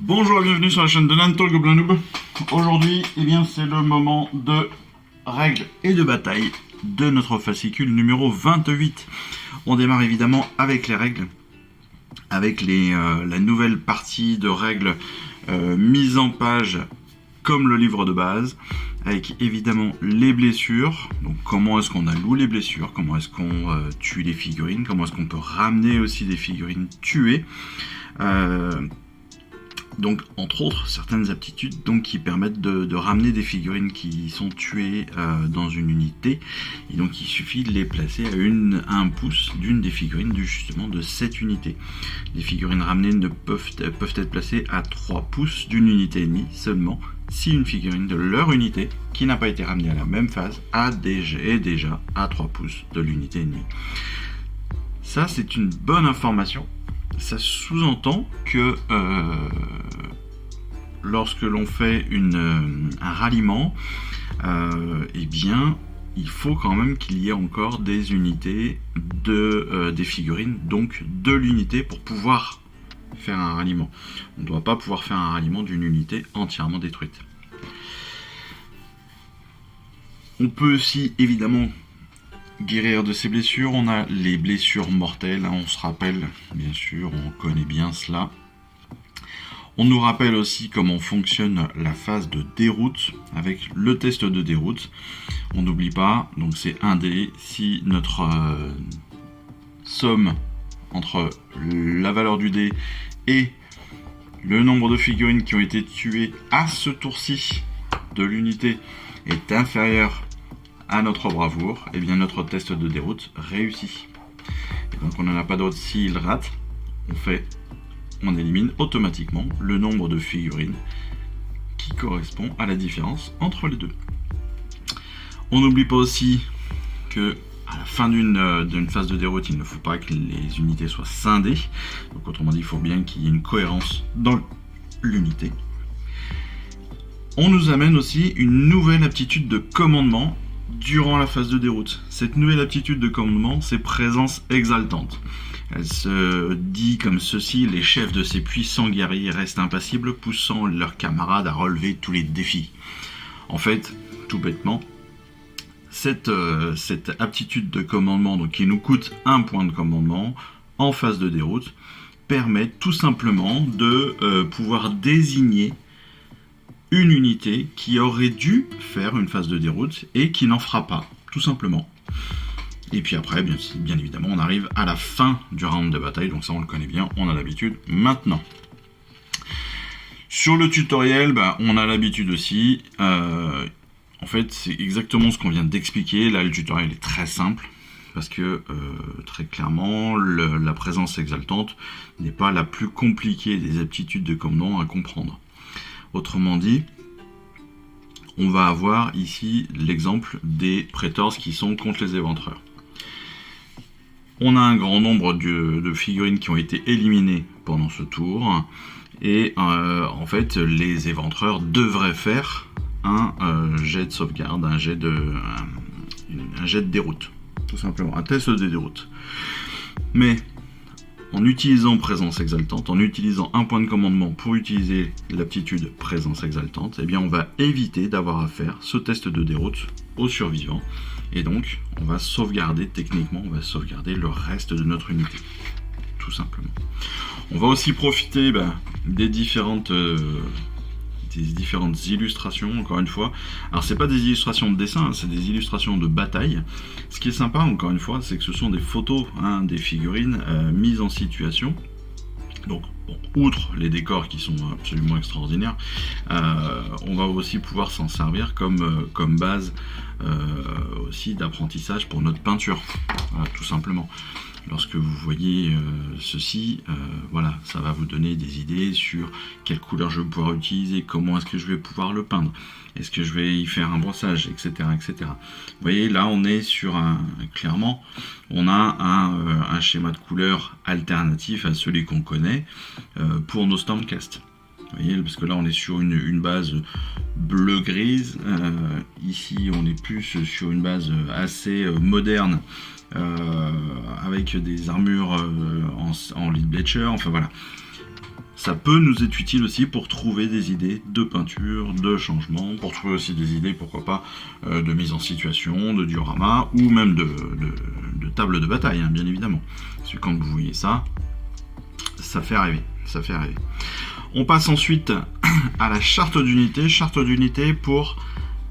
Bonjour et bienvenue sur la chaîne de Nanto le Gobelin Noob. Aujourd'hui, c'est le moment de règles et de bataille de notre fascicule numéro 28. On démarre évidemment avec les règles, avec la nouvelle partie de règles mise en page comme le livre de base, avec évidemment les blessures, donc comment est-ce qu'on alloue les blessures, comment est-ce qu'on tue les figurines, comment est-ce qu'on peut ramener aussi des figurines tuées. Donc, entre autres, certaines aptitudes donc, qui permettent de ramener des figurines qui sont tuées dans une unité. Et donc, il suffit de les placer à 1 pouce d'une des figurines justement de cette unité. Les figurines ramenées peuvent être placées à 3 pouces d'une unité ennemie seulement si une figurine de leur unité, qui n'a pas été ramenée à la même phase, est déjà à 3 pouces de l'unité ennemie. Ça, c'est une bonne information. Ça sous-entend que lorsque l'on fait un ralliement, il faut quand même qu'il y ait encore des unités des figurines, donc de l'unité pour pouvoir faire un ralliement. On ne doit pas pouvoir faire un ralliement d'une unité entièrement détruite. On peut aussi évidemment guérir de ses blessures. On a les blessures mortelles, on se rappelle, bien sûr, on connaît bien cela. On nous rappelle aussi comment fonctionne la phase de déroute avec le test de déroute. On n'oublie pas, donc c'est 1 dé. Si notre somme entre la valeur du dé et le nombre de figurines qui ont été tuées à ce tour-ci de l'unité est inférieur à notre bravoure, et bien notre test de déroute réussit. Et donc on n'en a pas d'autre. S'il rate, on élimine automatiquement le nombre de figurines qui correspond à la différence entre les deux. On n'oublie pas aussi que à la fin d'une phase de déroute, il ne faut pas que les unités soient scindées. Donc autrement dit, il faut bien qu'il y ait une cohérence dans l'unité. On nous amène aussi une nouvelle aptitude de commandement durant la phase de déroute. Cette nouvelle aptitude de commandement, c'est présence exaltante. Elle se dit comme ceci: les chefs de ces puissants guerriers restent impassibles, poussant leurs camarades à relever tous les défis. En fait, tout bêtement, cette aptitude de commandement, donc qui nous coûte 1 point de commandement en phase de déroute, permet tout simplement de pouvoir désigner une unité qui aurait dû faire une phase de déroute et qui n'en fera pas, tout simplement. Et puis après, bien évidemment, on arrive à la fin du round de bataille, donc ça on le connaît bien, on a l'habitude maintenant. Sur le tutoriel, on a l'habitude aussi. En fait, c'est exactement ce qu'on vient d'expliquer. Là, le tutoriel est très simple, parce que très clairement, la présence exaltante n'est pas la plus compliquée des aptitudes de commandement à comprendre. Autrement dit, on va avoir ici l'exemple des Praetors qui sont contre les éventreurs. On a un grand nombre de figurines qui ont été éliminées pendant ce tour, et en fait, les éventreurs devraient faire un jet de sauvegarde, un jet de déroute, tout simplement, un test de déroute. Mais en utilisant présence exaltante, en utilisant 1 point de commandement pour utiliser l'aptitude présence exaltante, eh bien on va éviter d'avoir à faire ce test de déroute aux survivants. Et donc, on va sauvegarder, techniquement, on va sauvegarder le reste de notre unité. Tout simplement. On va aussi profiter des différentes illustrations, encore une fois. Alors c'est pas des illustrations de dessin, c'est des illustrations de bataille. Ce qui est sympa, encore une fois, c'est que ce sont des photos des figurines mises en situation. Donc, outre les décors qui sont absolument extraordinaires, on va aussi pouvoir s'en servir comme base aussi d'apprentissage pour notre peinture, voilà, tout simplement. Lorsque vous voyez ceci, voilà, ça va vous donner des idées sur quelle couleur je vais pouvoir utiliser, comment est-ce que je vais pouvoir le peindre, est-ce que je vais y faire un brossage, etc., etc. Vous voyez, là, on est sur clairement, on a un schéma de couleurs alternatif à celui qu'on connaît pour nos Stormcast. Vous voyez, parce que là, on est sur une base bleu-grise. Ici, on est plus sur une base assez moderne, avec des armures en lead bleacher, enfin voilà. Ça peut nous être utile aussi pour trouver des idées de peinture, de changement, pour trouver aussi des idées, pourquoi pas, de mise en situation, de diorama, ou même de table de bataille, hein, bien évidemment. Parce que quand vous voyez ça, ça fait rêver, ça fait rêver. On passe ensuite à la charte d'unité pour...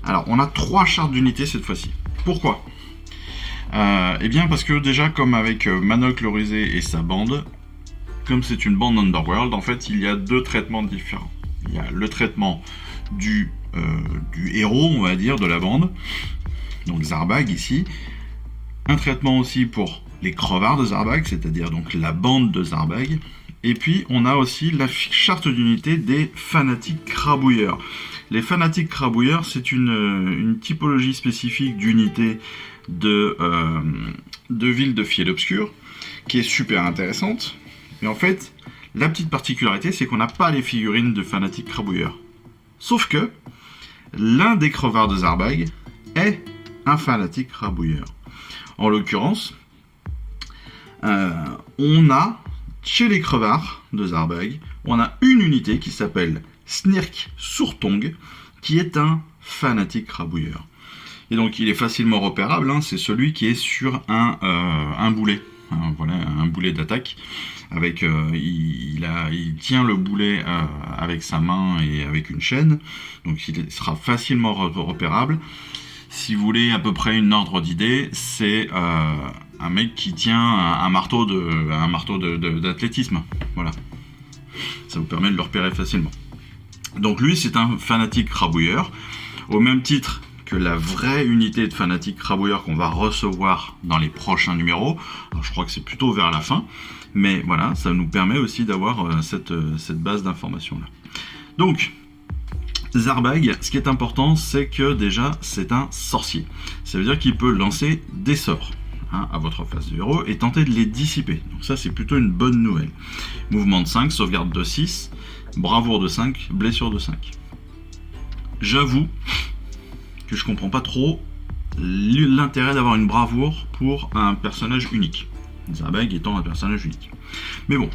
Alors, on a 3 chartes d'unité cette fois-ci. Pourquoi ? Eh bien, parce que déjà, comme avec Manoc le Rusé et sa bande, comme c'est une bande Underworld, en fait, il y a 2 traitements différents. Il y a le traitement du héros, on va dire, de la bande, donc Zarbag ici. Un traitement aussi pour les crevards de Zarbag, c'est-à-dire donc la bande de Zarbag. Et puis, on a aussi la charte d'unité des fanatiques crabouilleurs. Les fanatiques crabouilleurs, c'est une typologie spécifique d'unité de ville de Fiel Obscur, qui est super intéressante. Et en fait, la petite particularité, c'est qu'on n'a pas les figurines de fanatiques crabouilleurs. Sauf que l'un des crevards de Zarbag est un fanatique crabouilleur. En l'occurrence, on a, chez les crevards de Zarbag, on a une unité qui s'appelle Snirk Surtong, qui est un fanatique crabouilleur. Et donc il est facilement repérable, hein, c'est celui qui est sur un boulet. Voilà, un boulet d'attaque. Avec, il tient le boulet avec sa main et avec une chaîne, donc il sera facilement repérable. Si vous voulez à peu près une ordre d'idée, c'est un mec qui tient un marteau d'athlétisme. Voilà, ça vous permet de le repérer facilement. Donc lui, c'est un fanatique crabouilleur, au même titre que la vraie unité de fanatique crabouilleur qu'on va recevoir dans les prochains numéros. Alors, je crois que c'est plutôt vers la fin, mais voilà, ça nous permet aussi d'avoir cette base d'informations là. Donc, Zarbag, ce qui est important, c'est que déjà, c'est un sorcier. Ça veut dire qu'il peut lancer des sorts à votre face de héros et tenter de les dissiper. Donc ça, c'est plutôt une bonne nouvelle. Mouvement de 5, sauvegarde de 6, bravoure de 5, blessure de 5. J'avoue que je comprends pas trop l'intérêt d'avoir une bravoure pour un personnage unique. Zarbag étant un personnage unique. Mais bon.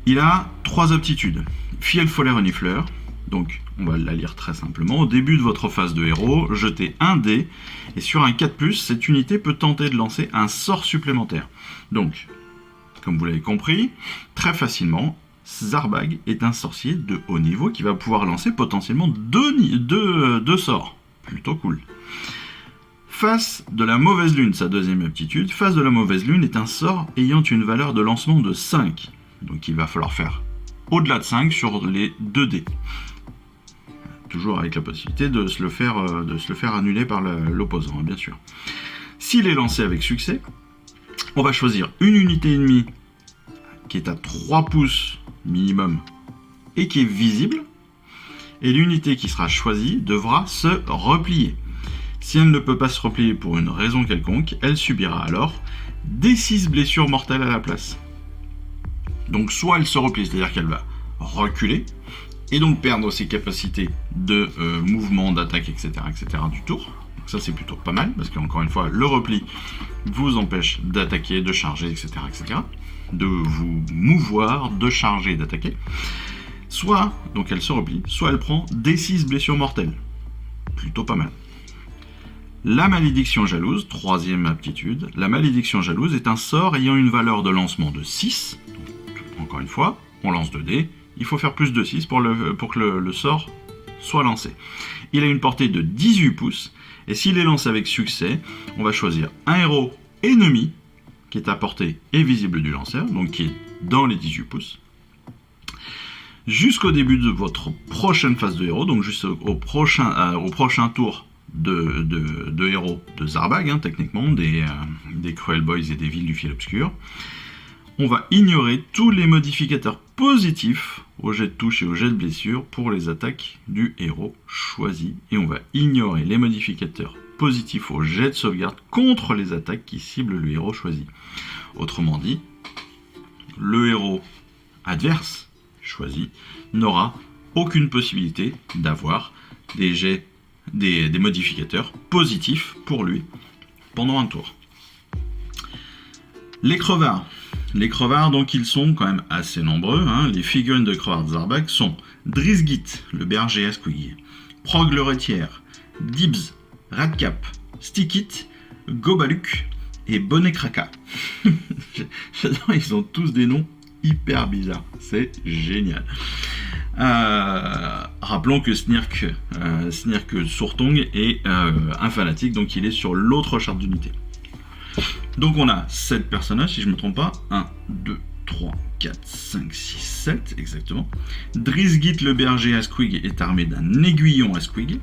Il a 3 aptitudes. Fiel, Foller, Renifleur. Donc, on va la lire très simplement. Au début de votre phase de héros, jetez un dé, et sur un 4+, cette unité peut tenter de lancer un sort supplémentaire. Donc, comme vous l'avez compris, très facilement, Zarbag est un sorcier de haut niveau qui va pouvoir lancer potentiellement deux sorts. Plutôt cool. Face de la mauvaise lune, sa deuxième aptitude, face de la mauvaise lune est un sort ayant une valeur de lancement de 5. Donc il va falloir faire au-delà de 5 sur les 2 dés. Toujours avec la possibilité de se le faire annuler par l'opposant, bien sûr. S'il est lancé avec succès, on va choisir une unité ennemie qui est à 3 pouces minimum et qui est visible, et l'unité qui sera choisie devra se replier. Si elle ne peut pas se replier pour une raison quelconque, elle subira alors D6 blessures mortelles à la place. Donc soit elle se replie, c'est-à-dire qu'elle va reculer, et donc perdre ses capacités de mouvement, d'attaque, etc., du tour. Donc ça c'est plutôt pas mal, parce qu'encore une fois, le repli vous empêche d'attaquer, de charger, etc., de vous mouvoir, de charger et d'attaquer. Soit, donc elle se replie, soit elle prend D6 blessures mortelles. Plutôt pas mal. La malédiction jalouse, troisième aptitude. La malédiction jalouse est un sort ayant une valeur de lancement de 6. Donc, encore une fois, on lance 2 dés. Il faut faire plus de 6 pour que le sort soit lancé. Il a une portée de 18 pouces. Et s'il est lancé avec succès, on va choisir un héros ennemi qui est à portée et visible du lanceur, donc qui est dans les 18 pouces. Jusqu'au début de votre prochaine phase de héros, donc jusqu'au prochain tour de héros de Zarbag, techniquement, des Cruel Boys et des villes du Fiel Obscur, on va ignorer tous les modificateurs positifs au jet de touche et au jet de blessure pour les attaques du héros choisi, et on va ignorer les modificateurs positifs au jet de sauvegarde contre les attaques qui ciblent le héros choisi. Autrement dit, le héros adverse choisi n'aura aucune possibilité d'avoir des modificateurs positifs pour lui pendant un tour. Les crevards. Les crevards, donc, ils sont quand même assez nombreux. Hein. Les figurines de crevards de Zarbag sont Drizgit, le berger à Squig, Prog le rétière, Dibs, Radcap, Stickit, Gobaluk et Bonnet Kraka. J'adore, ils ont tous des noms hyper bizarres. C'est génial. Rappelons que Snirk Surtong est un fanatique, donc il est sur l'autre charte d'unité. Donc on a 7 personnages, si je ne me trompe pas. 1, 2, 3, 4, 5, 6, 7, exactement. Drizgit le berger à Squig est armé d'un aiguillon à Squig.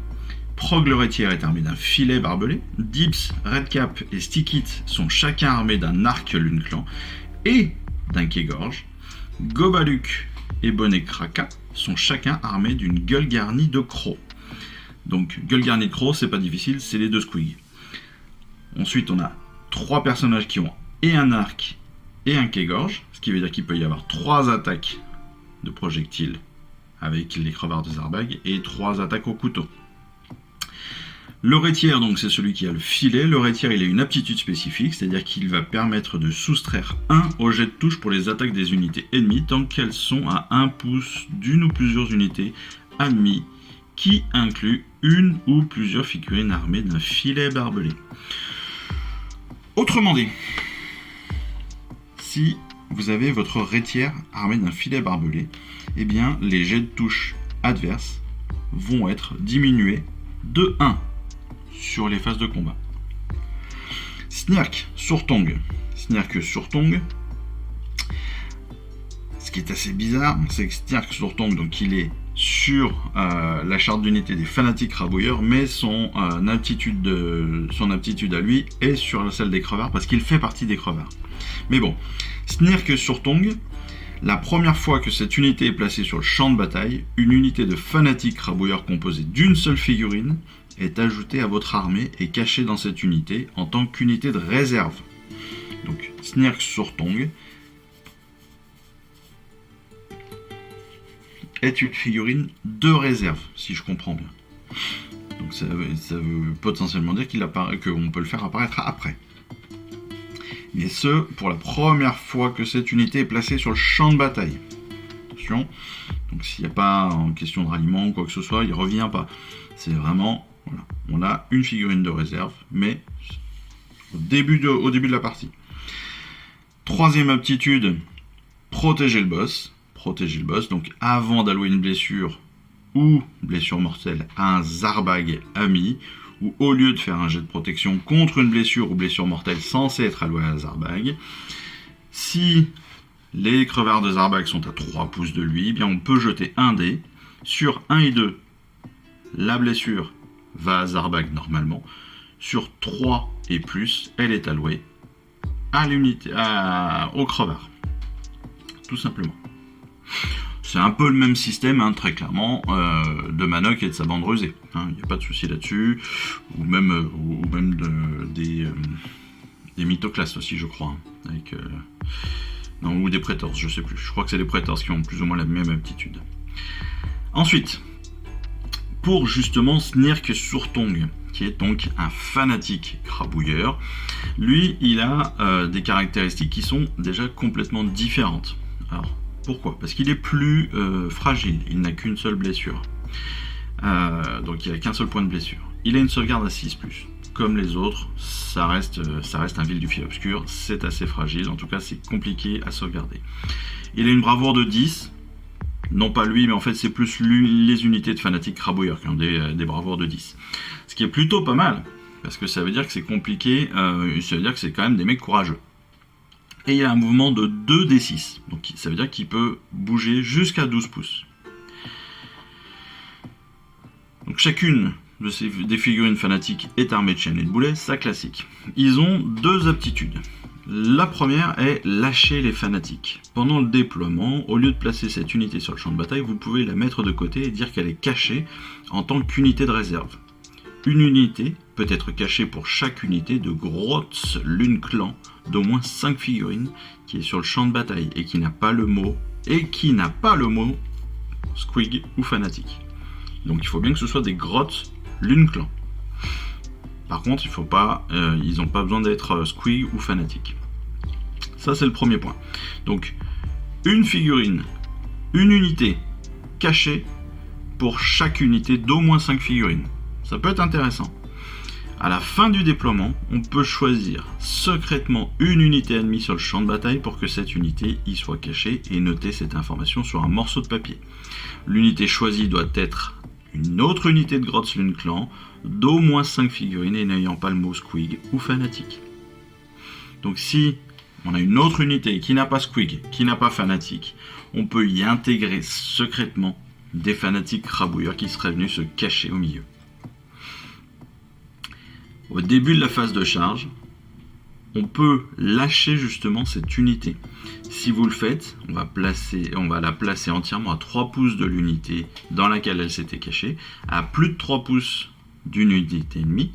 Prog le rétière est armé d'un filet barbelé. Dips, Redcap et Stickit sont chacun armés d'un arc Lune-Clan et d'un quai-gorge. Gobaluk et Bonnet Kraka sont chacun armés d'une gueule garnie de crocs. Donc gueule garnie de crocs, c'est pas difficile, c'est les deux Squig. Ensuite on a 3 personnages qui ont et un arc et un quai-gorge, ce qui veut dire qu'il peut y avoir 3 attaques de projectiles avec les crevards de Zarbag et 3 attaques au couteau. Le rétière, donc, c'est celui qui a le filet. Le rétière, il a une aptitude spécifique, c'est-à-dire qu'il va permettre de soustraire 1 au jet de touche pour les attaques des unités ennemies tant qu'elles sont à 1 pouce d'une ou plusieurs unités ennemies, qui inclut une ou plusieurs figurines armées d'un filet barbelé. Autrement dit, si vous avez votre rétière armée d'un filet barbelé, eh bien les jets de touche adverses vont être diminués de 1 sur les phases de combat. Snirk Surtong. Ce qui est assez bizarre, c'est que Snirk Surtong, donc il est sur la charte d'unité des fanatiques rabouilleurs, mais son aptitude à lui est sur celle des crevards, parce qu'il fait partie des crevards. Mais bon, Snirk Surtong, la première fois que cette unité est placée sur le champ de bataille, une unité de fanatiques rabouilleurs composée d'une seule figurine est ajoutée à votre armée et cachée dans cette unité en tant qu'unité de réserve. Donc Snirk Surtong est une figurine de réserve, si je comprends bien. Donc ça veut potentiellement dire qu'on peut le faire apparaître après. Mais ce, pour la première fois que cette unité est placée sur le champ de bataille. Attention, donc s'il n'y a pas en question de ralliement ou quoi que ce soit, il ne revient pas. C'est vraiment, voilà, on a une figurine de réserve, mais au début de la partie. Troisième aptitude, protéger le boss. Donc avant d'allouer une blessure ou blessure mortelle à un Zarbag ami, ou au lieu de faire un jet de protection contre une blessure ou blessure mortelle censée être allouée à un Zarbag, si les crevards de Zarbag sont à 3 pouces de lui, eh bien on peut jeter un dé. Sur 1 et 2, la blessure va à Zarbag normalement. Sur 3 et plus, elle est allouée à l'unité, au crevard. Tout simplement. C'est un peu le même système, hein, très clairement, de Manoc et de sa bande rusée. Il n'y a pas de souci là-dessus. Ou même des mythoclastes aussi, je crois. Ou des prétors, je sais plus. Je crois que c'est les prétors qui ont plus ou moins la même aptitude. Ensuite, pour justement Snirk Surtong, qui est donc un fanatique crabouilleur, lui, il a des caractéristiques qui sont déjà complètement différentes. Alors, pourquoi ? Parce qu'il est plus fragile, il n'a qu'une seule blessure. Donc il n'a qu'un seul point de blessure. Il a une sauvegarde à 6+. Comme les autres, ça reste un vil du fiel obscur, c'est assez fragile, en tout cas c'est compliqué à sauvegarder. Il a une bravoure de 10, non pas lui, mais en fait c'est plus les unités de fanatiques crabouilleurs qui ont des bravoures de 10. Ce qui est plutôt pas mal, parce que ça veut dire que c'est compliqué, ça veut dire que c'est quand même des mecs courageux. Et il a un mouvement de 2d6, donc ça veut dire qu'il peut bouger jusqu'à 12 pouces. Donc chacune des figurines fanatiques est armée de chaînes et de boulets, ça classique. Ils ont 2 aptitudes. La première est lâcher les fanatiques. Pendant le déploiement, au lieu de placer cette unité sur le champ de bataille, vous pouvez la mettre de côté et dire qu'elle est cachée en tant qu'unité de réserve. Une unité peut être cachée pour chaque unité de Grotz Lune-Clan d'au moins 5 figurines qui est sur le champ de bataille et qui n'a pas le mot Squig ou fanatique. Donc il faut bien que ce soit des Grotz Lune-Clan. Par contre, ils n'ont pas besoin d'être Squig ou fanatique. Ça, c'est le premier point. Donc, une figurine, une unité cachée pour chaque unité d'au moins 5 figurines. Ça peut être intéressant. À la fin du déploiement, on peut choisir secrètement une unité ennemie sur le champ de bataille pour que cette unité y soit cachée et noter cette information sur un morceau de papier. L'unité choisie doit être une autre unité de Grotzlund Clan d'au moins 5 figurines et n'ayant pas le mot Squig ou Fanatique. Donc si on a une autre unité qui n'a pas Squig, qui n'a pas Fanatique, on peut y intégrer secrètement des Fanatiques Crabouilleurs qui seraient venus se cacher au milieu. Au début de la phase de charge, on peut lâcher justement cette unité. Si vous le faites, on va la placer entièrement à 3 pouces de l'unité dans laquelle elle s'était cachée, à plus de 3 pouces d'une unité ennemie.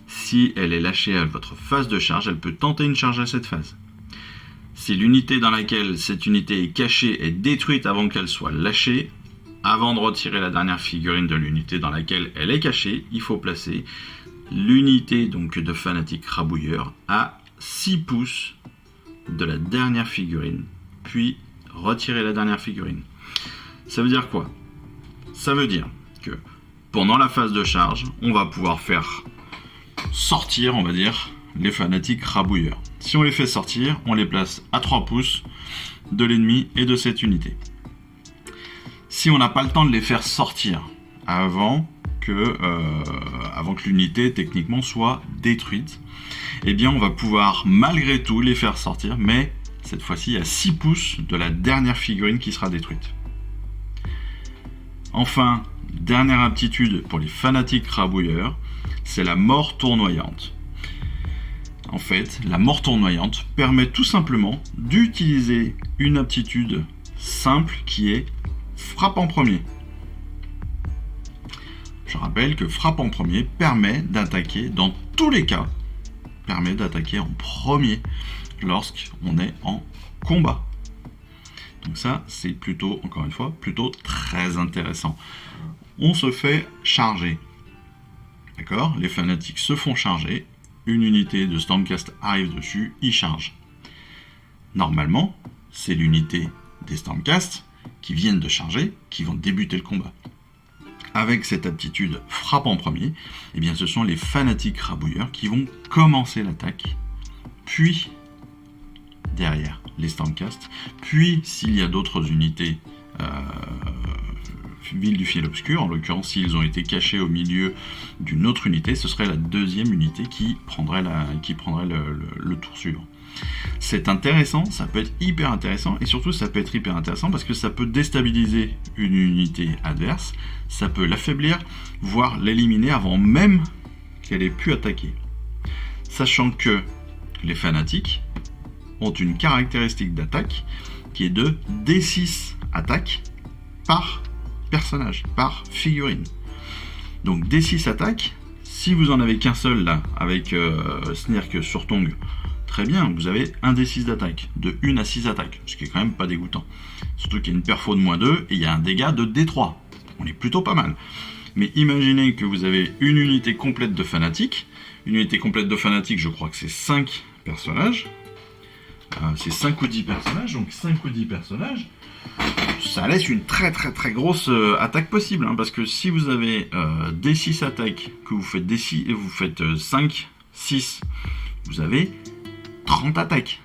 Si elle est lâchée à votre phase de charge, elle peut tenter une charge à cette phase. Si l'unité dans laquelle cette unité est cachée est détruite avant qu'elle soit lâchée, avant de retirer la dernière figurine de l'unité dans laquelle elle est cachée, il faut placer l'unité donc de Fanatique Crabouilleur à 6 pouces de la dernière figurine, puis retirer la dernière figurine. Ça veut dire quoi? Ça veut dire que pendant la phase de charge, on va pouvoir faire sortir, on va dire, les Fanatiques Crabouilleurs. Si on les fait sortir, on les place à 3 pouces de l'ennemi et de cette unité. Si on n'a pas le temps de les faire sortir avant que l'unité techniquement soit détruite, eh bien on va pouvoir malgré tout les faire sortir, mais cette fois-ci à 6 pouces de la dernière figurine qui sera détruite. Enfin, dernière aptitude pour les Fanatiques Crabouilleurs, c'est la mort tournoyante. En fait, la mort tournoyante permet tout simplement d'utiliser une aptitude simple qui est frappe en premier. Je rappelle que frappe en premier permet d'attaquer, dans tous les cas, permet d'attaquer en premier lorsqu'on est en combat. Donc ça, c'est plutôt, encore une fois, plutôt très intéressant. On se fait charger. D'accord? Les fanatiques se font charger. Une unité de Stormcast arrive dessus, il charge. Normalement, c'est l'unité des Stormcast qui viennent de charger, qui vont débuter le combat. Avec cette aptitude frappe en premier, eh bien ce sont les Fanatiques Crabouilleurs qui vont commencer l'attaque, puis derrière les Stormcast, puis s'il y a d'autres unités Ville du Fiel Obscur, en l'occurrence s'ils ont été cachés au milieu d'une autre unité, ce serait la deuxième unité qui prendrait le tour suivant. C'est intéressant, ça peut être hyper intéressant, et surtout ça peut être hyper intéressant parce que ça peut déstabiliser une unité adverse, ça peut l'affaiblir, voire l'éliminer avant même qu'elle ait pu attaquer. Sachant que les fanatiques ont une caractéristique d'attaque qui est de D6 attaque par personnage, par figurine. Donc D6 attaque, si vous en avez qu'un seul là, avec Snirk sur Tongue, très bien, vous avez un D6 d'attaque, de 1 à 6 attaques, ce qui est quand même pas dégoûtant. Surtout qu'il y a une perfo de -2 et il y a un dégât de D3. On est plutôt pas mal. Mais imaginez que vous avez une unité complète de fanatiques. Une unité complète de fanatiques, je crois que c'est 5 personnages. C'est 5 ou 10 personnages, donc 5 ou 10 personnages. Ça laisse une très grosse attaque possible, hein, parce que si vous avez D6 attaques, que vous faites D6 et vous faites 5, 6, vous avez 30 attaques.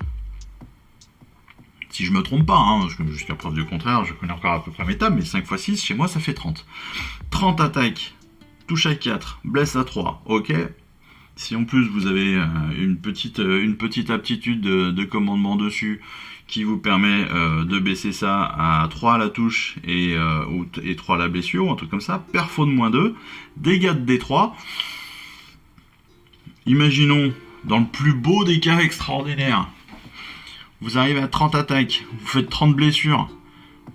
Si je me trompe pas, hein, jusqu'à preuve du contraire, je connais encore à peu près mes tables, mais 5 x 6, chez moi, ça fait 30. 30 attaques, touche à 4, blesse à 3, ok. Si en plus vous avez une petite aptitude de commandement dessus, qui vous permet de baisser ça à 3 à la touche et 3 à la blessure, ou un truc comme ça, perfo de -2, dégâts de D3. Imaginons, dans le plus beau des cas extraordinaires, vous arrivez à 30 attaques, vous faites 30 blessures,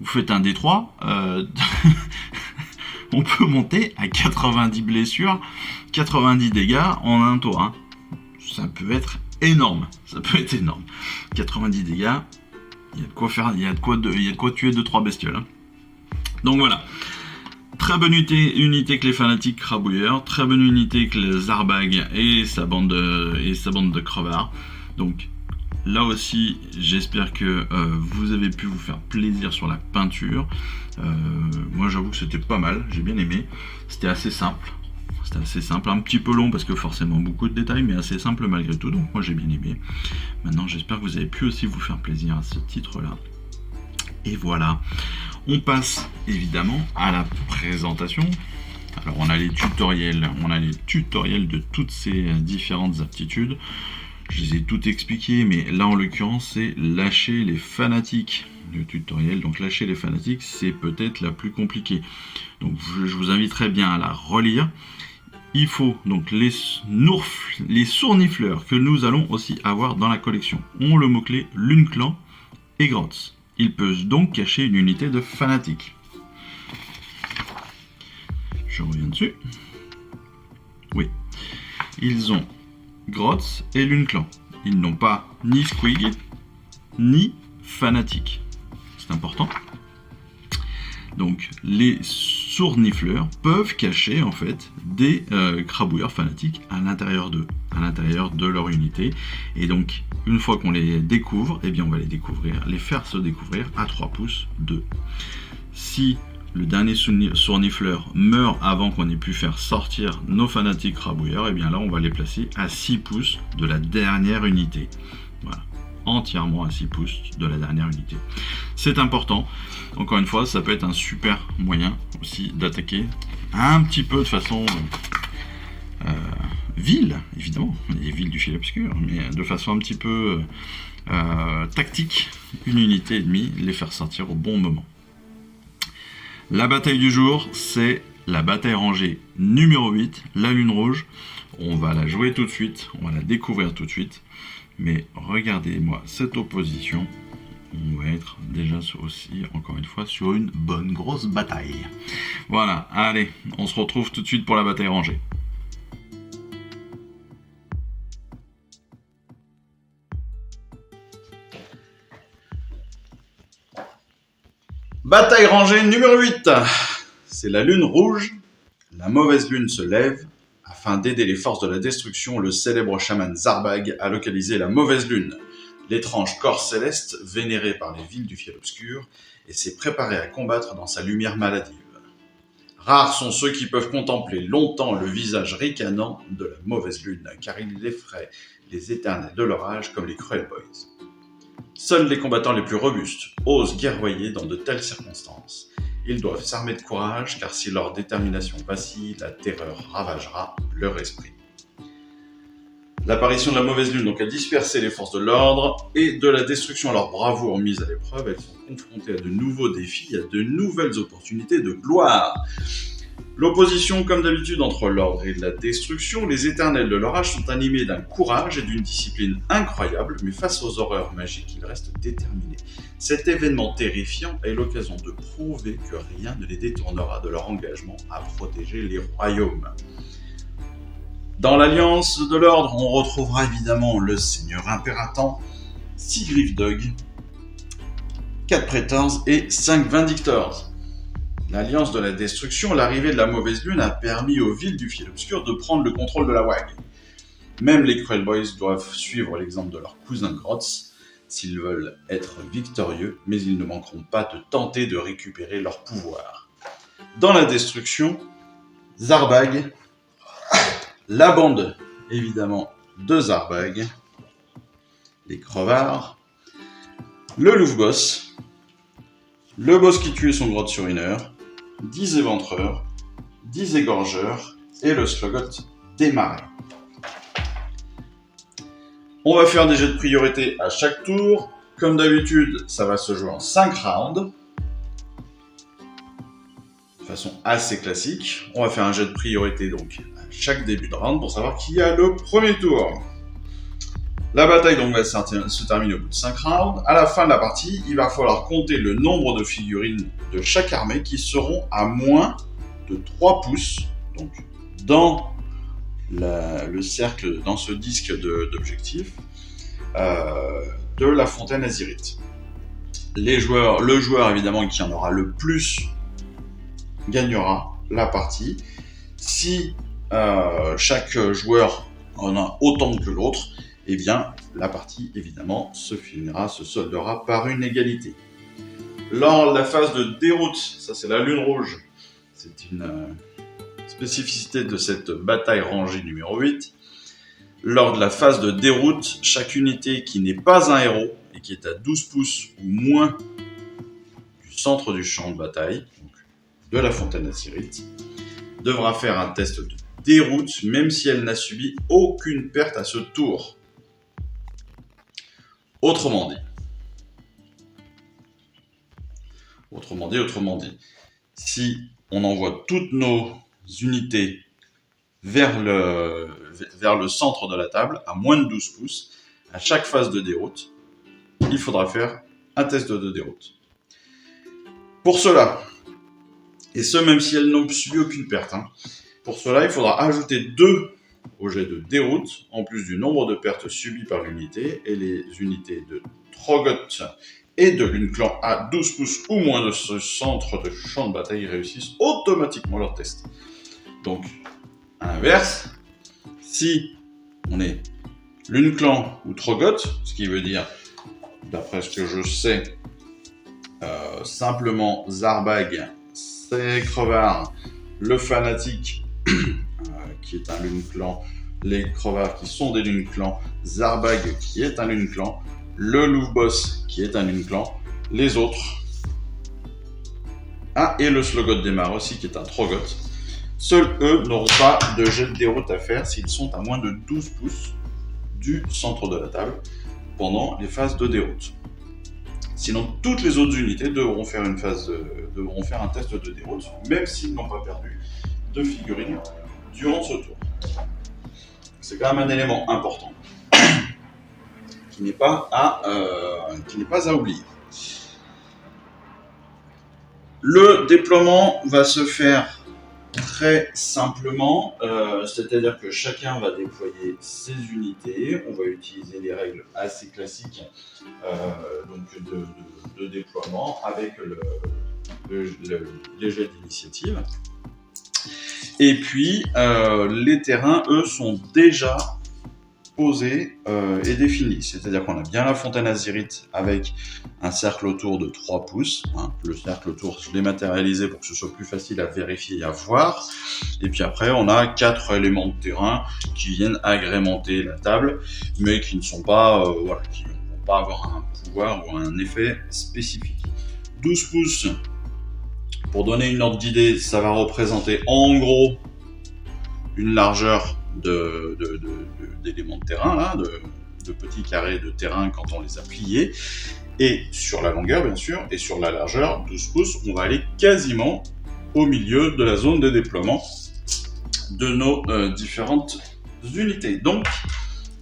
vous faites un D3, on peut monter à 90 blessures, 90 dégâts en un tour. Hein. Ça peut être énorme, 90 dégâts, il y a de quoi faire, il y a de quoi tuer 2-3 bestioles. Hein. Donc voilà. Très bonne unité que les fanatiques crabouilleurs, très bonne unité que les Zarbag et sa bande de crevards. Donc Là aussi, j'espère que vous avez pu vous faire plaisir sur la peinture. Moi, j'avoue que c'était pas mal, j'ai bien aimé. C'était assez simple. Un petit peu long parce que forcément beaucoup de détails, mais assez simple malgré tout, donc moi j'ai bien aimé. Maintenant, j'espère que vous avez pu aussi vous faire plaisir à ce titre-là. Et voilà, on passe évidemment à la présentation. Alors on a les tutoriels de toutes ces différentes aptitudes. Je les ai toutes expliquées, mais là en l'occurrence c'est lâcher les fanatiques. Le tutoriel, donc lâcher les fanatiques, c'est peut-être la plus compliquée. Donc je vous inviterai bien à la relire. Il faut donc les sournifleurs que nous allons aussi avoir dans la collection ont le mot-clé Lune-Clan et Grotz. Ils peuvent donc cacher une unité de fanatique. Je reviens dessus. Oui. Ils ont Grotz et Lune-Clan. Ils n'ont pas ni Squig, ni fanatique. C'est important. Donc les sournifleurs peuvent cacher en fait des crabouilleurs fanatiques à l'intérieur de leur unité. Et donc une fois qu'on les découvre, eh bien on va les faire se découvrir à 3 pouces d'eux. Si le dernier sournifleur meurt avant qu'on ait pu faire sortir nos fanatiques crabouilleurs, et bien là on va les placer à 6 pouces de la dernière unité. Voilà, entièrement à 6 pouces de la dernière unité. C'est important, encore une fois, ça peut être un super moyen aussi d'attaquer un petit peu de façon ville, évidemment, les villes du Fiel Obscur, mais de façon un petit peu tactique, une unité ennemie, les faire sortir au bon moment. La bataille du jour, c'est la bataille rangée numéro 8, la Lune Rouge. On va la jouer tout de suite, on va la découvrir tout de suite. Mais regardez-moi cette opposition. On va être déjà aussi, encore une fois, sur une bonne grosse bataille. Voilà, allez, on se retrouve tout de suite pour la bataille rangée. Bataille rangée numéro 8. C'est la Lune Rouge. La mauvaise lune se lève. Afin d'aider les forces de la destruction, le célèbre chaman Zarbag a localisé la mauvaise lune, l'étrange corps céleste vénéré par les villes du Fiel Obscur, et s'est préparé à combattre dans sa lumière maladive. Rares sont ceux qui peuvent contempler longtemps le visage ricanant de la mauvaise lune, car il effraie les éternels de l'orage comme les Cruel Boys. Seuls les combattants les plus robustes osent guerroyer dans de telles circonstances. Ils doivent s'armer de courage, car si leur détermination vacille, la terreur ravagera leur esprit. L'apparition de la mauvaise lune donc a dispersé les forces de l'ordre et de la destruction à leur bravoure mise à l'épreuve. Elles sont confrontées à de nouveaux défis, à de nouvelles opportunités de gloire. L'opposition, comme d'habitude, entre l'ordre et la destruction, les éternels de l'orage sont animés d'un courage et d'une discipline incroyables, mais face aux horreurs magiques, ils restent déterminés. Cet événement terrifiant est l'occasion de prouver que rien ne les détournera de leur engagement à protéger les royaumes. Dans l'Alliance de l'Ordre, on retrouvera évidemment le Seigneur Impératant, 6 Griffdog, 4 Praetors et 5 Vindictors. L'Alliance de la Destruction, l'arrivée de la mauvaise lune a permis aux villes du Fiel Obscur de prendre le contrôle de la WAG. Même les Cruel Boys doivent suivre l'exemple de leur cousin Grotz s'ils veulent être victorieux, mais ils ne manqueront pas de tenter de récupérer leur pouvoir. Dans la Destruction, Zarbag, la bande évidemment de Zarbag, les crevards, le Louvre-Boss, le boss qui tuait son grotte sur Inner, 10 éventreurs, 10 égorgeurs et le Slogot des marais. On va faire des jets de priorité à chaque tour. Comme d'habitude, ça va se jouer en 5 rounds. De façon assez classique. On va faire un jet de priorité donc à chaque début de round pour savoir qui a le premier tour. La bataille donc va se terminer au bout de 5 rounds. À la fin de la partie, il va falloir compter le nombre de figurines de chaque armée qui seront à moins de 3 pouces. Donc dans le cercle, dans ce disque d'objectifs de la fontaine Azyrite. Le joueur évidemment qui en aura le plus gagnera la partie. Si chaque joueur en a autant que l'autre, eh bien, la partie, évidemment, se soldera par une égalité. Lors de la phase de déroute, ça c'est la lune rouge, c'est une spécificité de cette bataille rangée numéro 8. Lors de la phase de déroute, chaque unité qui n'est pas un héros et qui est à 12 pouces ou moins du centre du champ de bataille, donc de la fontaine Azyrite, devra faire un test de déroute même si elle n'a subi aucune perte à ce tour. Autrement dit, si on envoie toutes nos unités vers le centre de la table, à moins de 12 pouces, à chaque phase de déroute, il faudra faire un test de déroute. Pour cela, et ce même si elles n'ont subi aucune perte, pour cela il faudra ajouter 2 au jet de déroute, en plus du nombre de pertes subies par l'unité, et les unités de Troggoth et de l'Unclan à 12 pouces ou moins de ce centre de champ de bataille réussissent automatiquement leur test. Donc, à l'inverse, si on est l'Unclan ou Troggoth, ce qui veut dire, d'après ce que je sais, simplement Zarbag, Crevard, le Fanatique, qui est un Lune-Clan, les Crevards qui sont des Lune-Clan, Zarbag qui est un Lune-Clan, le Louvre-Boss qui est un Lune-Clan, les autres, et le Slogoth Démarre aussi qui est un Troggoth. Seuls eux n'auront pas de jet de déroute à faire s'ils sont à moins de 12 pouces du centre de la table pendant les phases de déroute. Sinon, toutes les autres unités devront faire un test de déroute, même s'ils n'ont pas perdu de figurines durant ce tour. C'est quand même un élément important qui n'est pas à oublier. Le déploiement va se faire très simplement, c'est-à-dire que chacun va déployer ses unités. On va utiliser les règles assez classiques de déploiement avec les jets d'initiative. Et puis, les terrains, eux, sont déjà posés et définis. C'est-à-dire qu'on a bien la fontaine Azyrite avec un cercle autour de 3 pouces. Le cercle autour, je l'ai matérialisé pour que ce soit plus facile à vérifier et à voir. Et puis après, on a 4 éléments de terrain qui viennent agrémenter la table, mais qui ne sont pas, qui ne vont pas avoir un pouvoir ou un effet spécifique. 12 pouces, pour donner une ordre d'idée, ça va représenter en gros une largeur d'éléments de terrain, de petits carrés de terrain quand on les a pliés. Et sur la longueur, bien sûr, et sur la largeur, 12 pouces, on va aller quasiment au milieu de la zone de déploiement de nos différentes unités. Donc,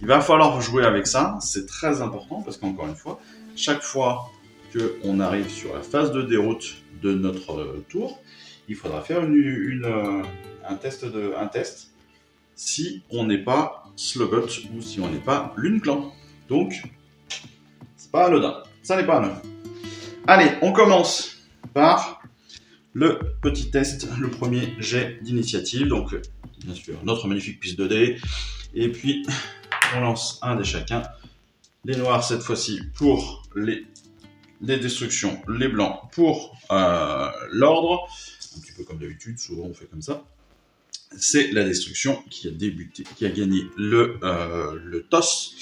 il va falloir jouer avec ça, c'est très important, parce qu'encore une fois, chaque fois qu'on arrive sur la phase de déroute de notre tour, il faudra faire un test si on n'est pas Slogoth ou si on n'est pas Lune-Clan. Donc, c'est pas anodin. Ça n'est pas anodin. Allez, on commence par le petit test, le premier jet d'initiative. Donc, bien sûr, notre magnifique piste de dés. Et puis, on lance un dé chacun. Les noirs, cette fois-ci, pour les destructions. Les blancs, pour l'ordre. Un petit peu comme d'habitude, souvent on fait comme ça. C'est la destruction qui a gagné le toss.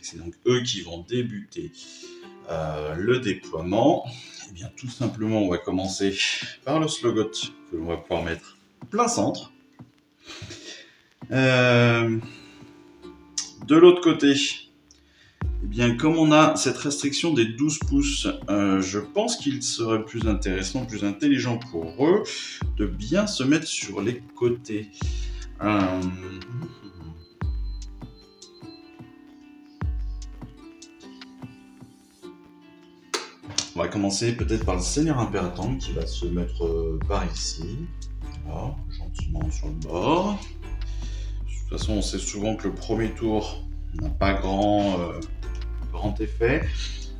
C'est donc eux qui vont débuter le déploiement. Et bien tout simplement, on va commencer par le Slogoth que l'on va pouvoir mettre plein centre. De l'autre côté, eh bien, comme on a cette restriction des 12 pouces, je pense qu'il serait plus intéressant, plus intelligent pour eux de bien se mettre sur les côtés. On va commencer peut-être par le Seigneur Impératant qui va se mettre par ici, voilà, gentiment sur le bord. De toute façon, on sait souvent que le premier tour n'a pas grand effet.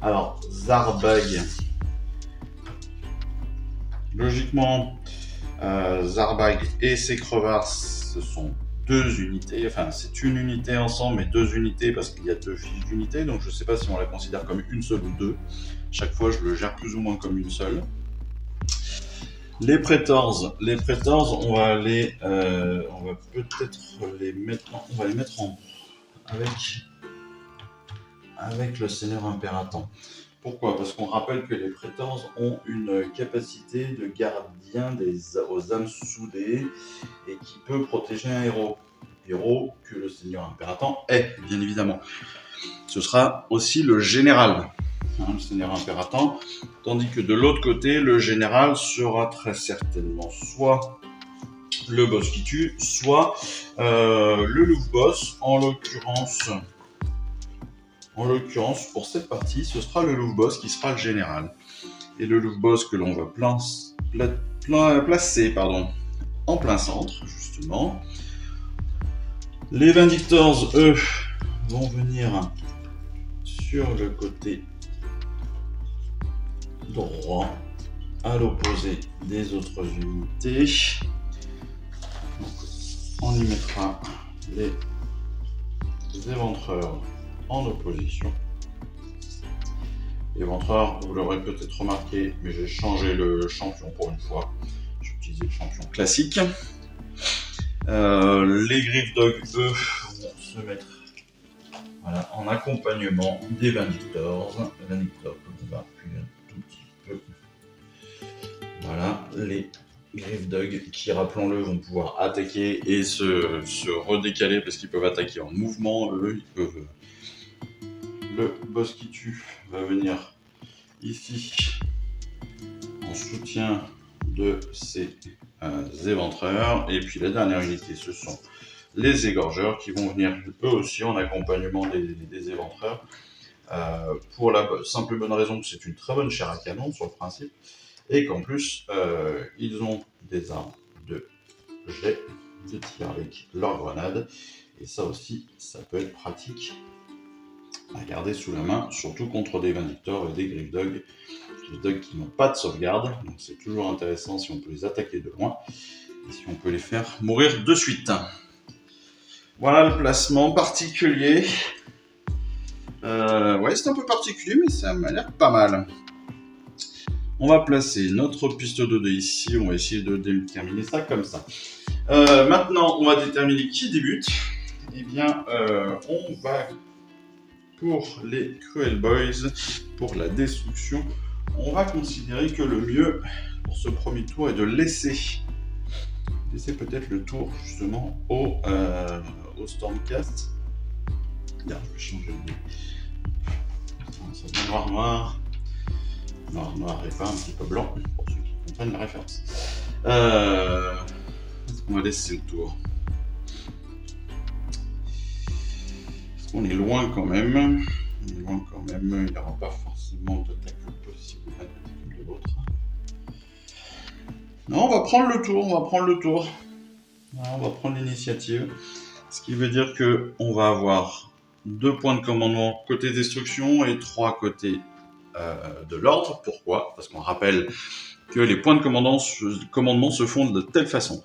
Alors, Zarbag. Logiquement, Zarbag et ses crevards, ce sont 2 unités, enfin c'est une unité ensemble, mais 2 unités parce qu'il y a 2 fiches d'unités, donc je ne sais pas si on la considère comme une seule ou deux. Chaque fois, je le gère plus ou moins comme une seule. Les Praetors, on va peut-être les mettre, on va les mettre avec le Seigneur Impératant. Pourquoi? Parce qu'on rappelle que les Praetors ont une capacité de gardien aux âmes soudées et qui peut protéger un héros. Héros que le Seigneur Impératant est, bien évidemment. Ce sera aussi le général, le Seigneur Impératant, tandis que de l'autre côté, le général sera très certainement soit le boss qui tue, soit le louvre boss, en l'occurrence, pour cette partie, ce sera le louvre boss qui sera le général. Et le louvre boss que l'on va placer en plein centre, justement. Les Vindictors, eux, vont venir sur le côté droit, à l'opposé des autres unités. Donc, on y mettra les éventreurs en opposition. Éventreur, vous l'aurez peut-être remarqué, mais j'ai changé le champion pour une fois. J'ai utilisé le champion classique. Les Griffdog, eux, vont se mettre en accompagnement des Vindictors. Vindictors, on va appuyer un tout petit peu. Voilà, les Griffdog qui, rappelons-le, vont pouvoir attaquer et se redécaler parce qu'ils peuvent attaquer en mouvement. Eux, ils peuvent. Le boss qui tue va venir ici en soutien de ces éventreurs. Et puis la dernière unité, ce sont les égorgeurs qui vont venir eux aussi en accompagnement des éventreurs. Pour la simple bonne raison que c'est une très bonne chair à canon sur le principe. Et qu'en plus, ils ont des armes de jet de tir avec leurs grenades. Et ça aussi, ça peut être pratique à garder sous la main, surtout contre des Vindictors et des Griffdog. Griffdog qui n'ont pas de sauvegarde, donc c'est toujours intéressant si on peut les attaquer de loin et si on peut les faire mourir de suite. Voilà le placement particulier. Ouais, c'est un peu particulier, mais ça m'a l'air pas mal. On va placer notre piste de dés ici, on va essayer de déterminer ça comme ça. Maintenant, on va déterminer qui débute. Eh bien, on va, pour les Cruel Boys, pour la destruction, on va considérer que le mieux pour ce premier tour est de laisser peut-être le tour justement au Stormcast. Regarde, je vais changer de dé. Ça devient noir. Noir et pas un petit peu blanc, pour ceux qui comprennent la référence. On va laisser le tour. Parce qu'on est loin quand même. Il n'y aura pas forcément d'attaque possible l'un de l'autre. Non, on va prendre le tour. On va prendre l'initiative. Ce qui veut dire qu'on va avoir 2 points de commandement côté destruction et 3 côté de l'ordre. Pourquoi? Parce qu'on rappelle que les points de commandement se font de telle façon.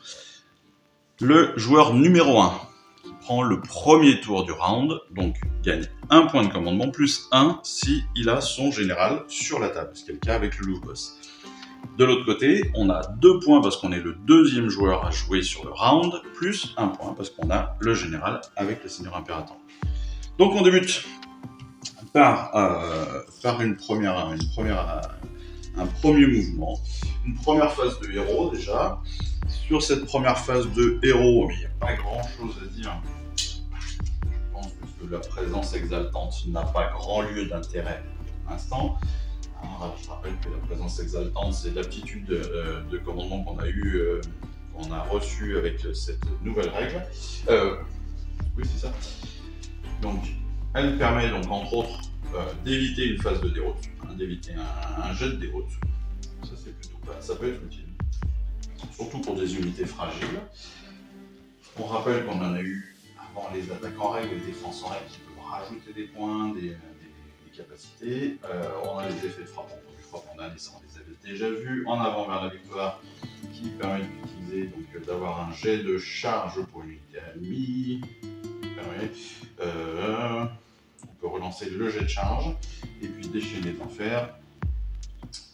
Le joueur numéro 1 qui prend le premier tour du round, donc gagne 1 point de commandement plus 1 si il a son général sur la table, ce qui est le cas avec le louvre boss. De l'autre côté, on a 2 points parce qu'on est le deuxième joueur à jouer sur le round, plus 1 point parce qu'on a le général avec le Seigneur Impératant. Donc on débute par un premier mouvement, une première phase de héros déjà. Sur cette première phase de héros, il n'y a pas grand chose à dire. Je pense que la présence exaltante n'a pas grand lieu d'intérêt pour l'instant. Alors, je rappelle que la présence exaltante, c'est l'aptitude de commandement qu'on a reçue avec cette nouvelle règle. Oui, c'est ça. Donc, elle permet donc entre autres d'éviter une phase de déroute, d'éviter un jet de déroute. Ça, ça peut être utile, surtout pour des unités fragiles. On rappelle qu'on en a eu avant les attaques en règle et les défenses en règle qui peuvent rajouter des points, des capacités. On a les effets de frappe en indice, on les avait déjà vus. En avant vers la victoire, qui permet d'utiliser, donc d'avoir un jet de charge pour une unité ennemie. On peut relancer le jet de charge et puis déchaîner d'enfer.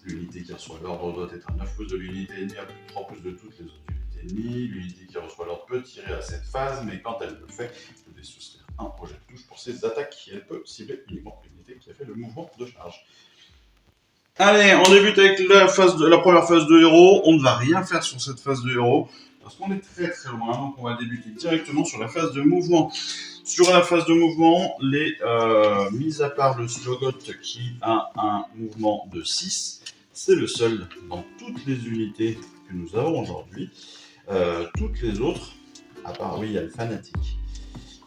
L'unité qui reçoit l'ordre doit être à 9 pouces de l'unité ennemie, à plus de 3 pouces de toutes les autres unités ennemies. L'unité qui reçoit l'ordre peut tirer à cette phase, mais quand elle le fait, vous devez soustraire un projet de touche pour ses attaques. Elle peut cibler uniquement l'unité qui a fait le mouvement de charge. Allez, on débute avec la première phase de héros. On ne va rien faire sur cette phase de héros, parce qu'on est très très loin, donc on va débuter directement sur la phase de mouvement. Sur la phase de mouvement, mis à part le Slogot qui a un mouvement de 6, c'est le seul dans toutes les unités que nous avons aujourd'hui. Toutes les autres, à part, oui, il y a le Fanatique.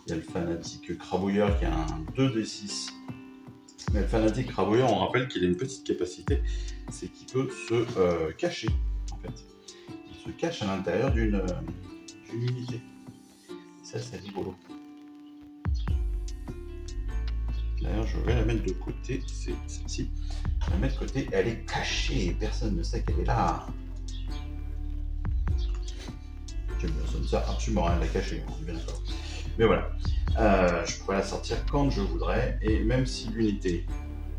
Il y a le Fanatique Crabouilleur qui a un 2d6. Mais le Fanatique Crabouilleur, on rappelle qu'il a une petite capacité, c'est qu'il peut se cacher, en fait. Il se cache à l'intérieur d'une unité. Ça, c'est rigolo. D'ailleurs, je vais la mettre de côté, c'est celle-ci. Je vais la mettre de côté, elle est cachée, personne ne sait qu'elle est là. J'aime bien ça, ne sert absolument rien de la cacher, on est bien d'accord. Mais voilà, je pourrais la sortir quand je voudrais, et même si l'unité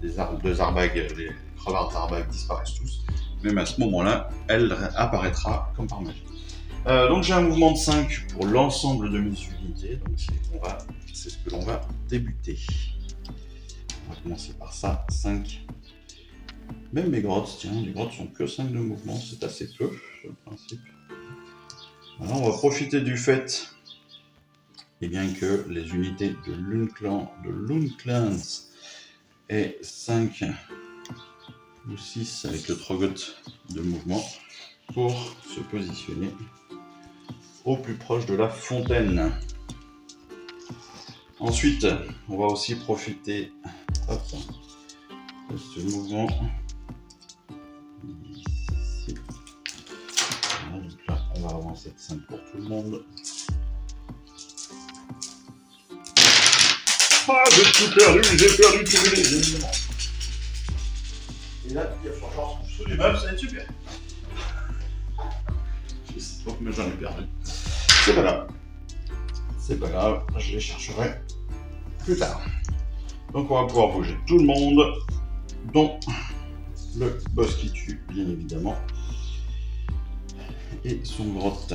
des Zarbag, les crevards Zarbag disparaissent tous, même à ce moment-là, elle apparaîtra comme par magie. Donc j'ai un mouvement de 5 pour l'ensemble de mes unités, donc c'est ce que l'on va débuter. On va commencer par ça, 5. Même mes grottes, tiens, les grottes sont que 5 de mouvement, c'est assez peu, sur le principe. Alors on va profiter du fait que les unités de Lundclans aient 5 ou 6 avec le Trogot de mouvement pour se positionner au plus proche de la fontaine. Ensuite, on va aussi profiter de ce mouvement ici. Voilà, donc là, on va avancer de 5 pour tout le monde. Ah, j'ai perdu tous les éléments. Et là, il y a franchement sous les meubles, ça va être super. Je sais pas combien j'en ai perdu. C'est pas grave, je les chercherai plus tard. Donc on va pouvoir bouger tout le monde, dont le boss qui tue, bien évidemment, et son grotte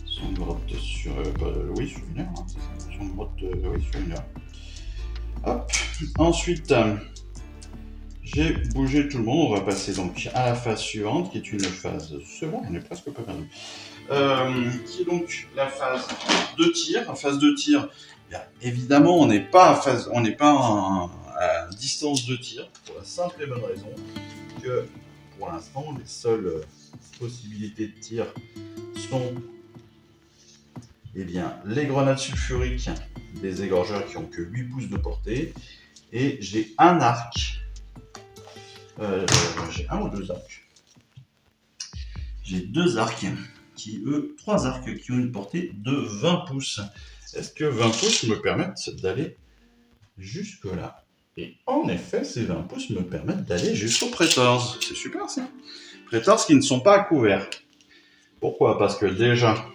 sur, sur une heure, hein, c'est ça, son grotte, sur une heure. Hop, ensuite, j'ai bougé tout le monde, on va passer donc à la phase suivante, qui est une phase, c'est bon, on est presque pas perdu, qui est donc la phase de tir. En phase de tir, bien évidemment, on n'est pas à distance de tir, pour la simple et bonne raison que pour l'instant, les seules possibilités de tir sont les grenades sulfuriques des égorgeurs qui ont que 8 pouces de portée, et j'ai un arc. J'ai un ou deux arcs. J'ai 2 arcs qui, 3 arcs qui ont une portée de 20 pouces. Est-ce que 20 pouces me permettent d'aller jusque là? Et en effet, ces 20 pouces me permettent d'aller jusqu'aux Praetors. C'est super ça. Praetors qui ne sont pas à couvert. Pourquoi? Parce que déjà,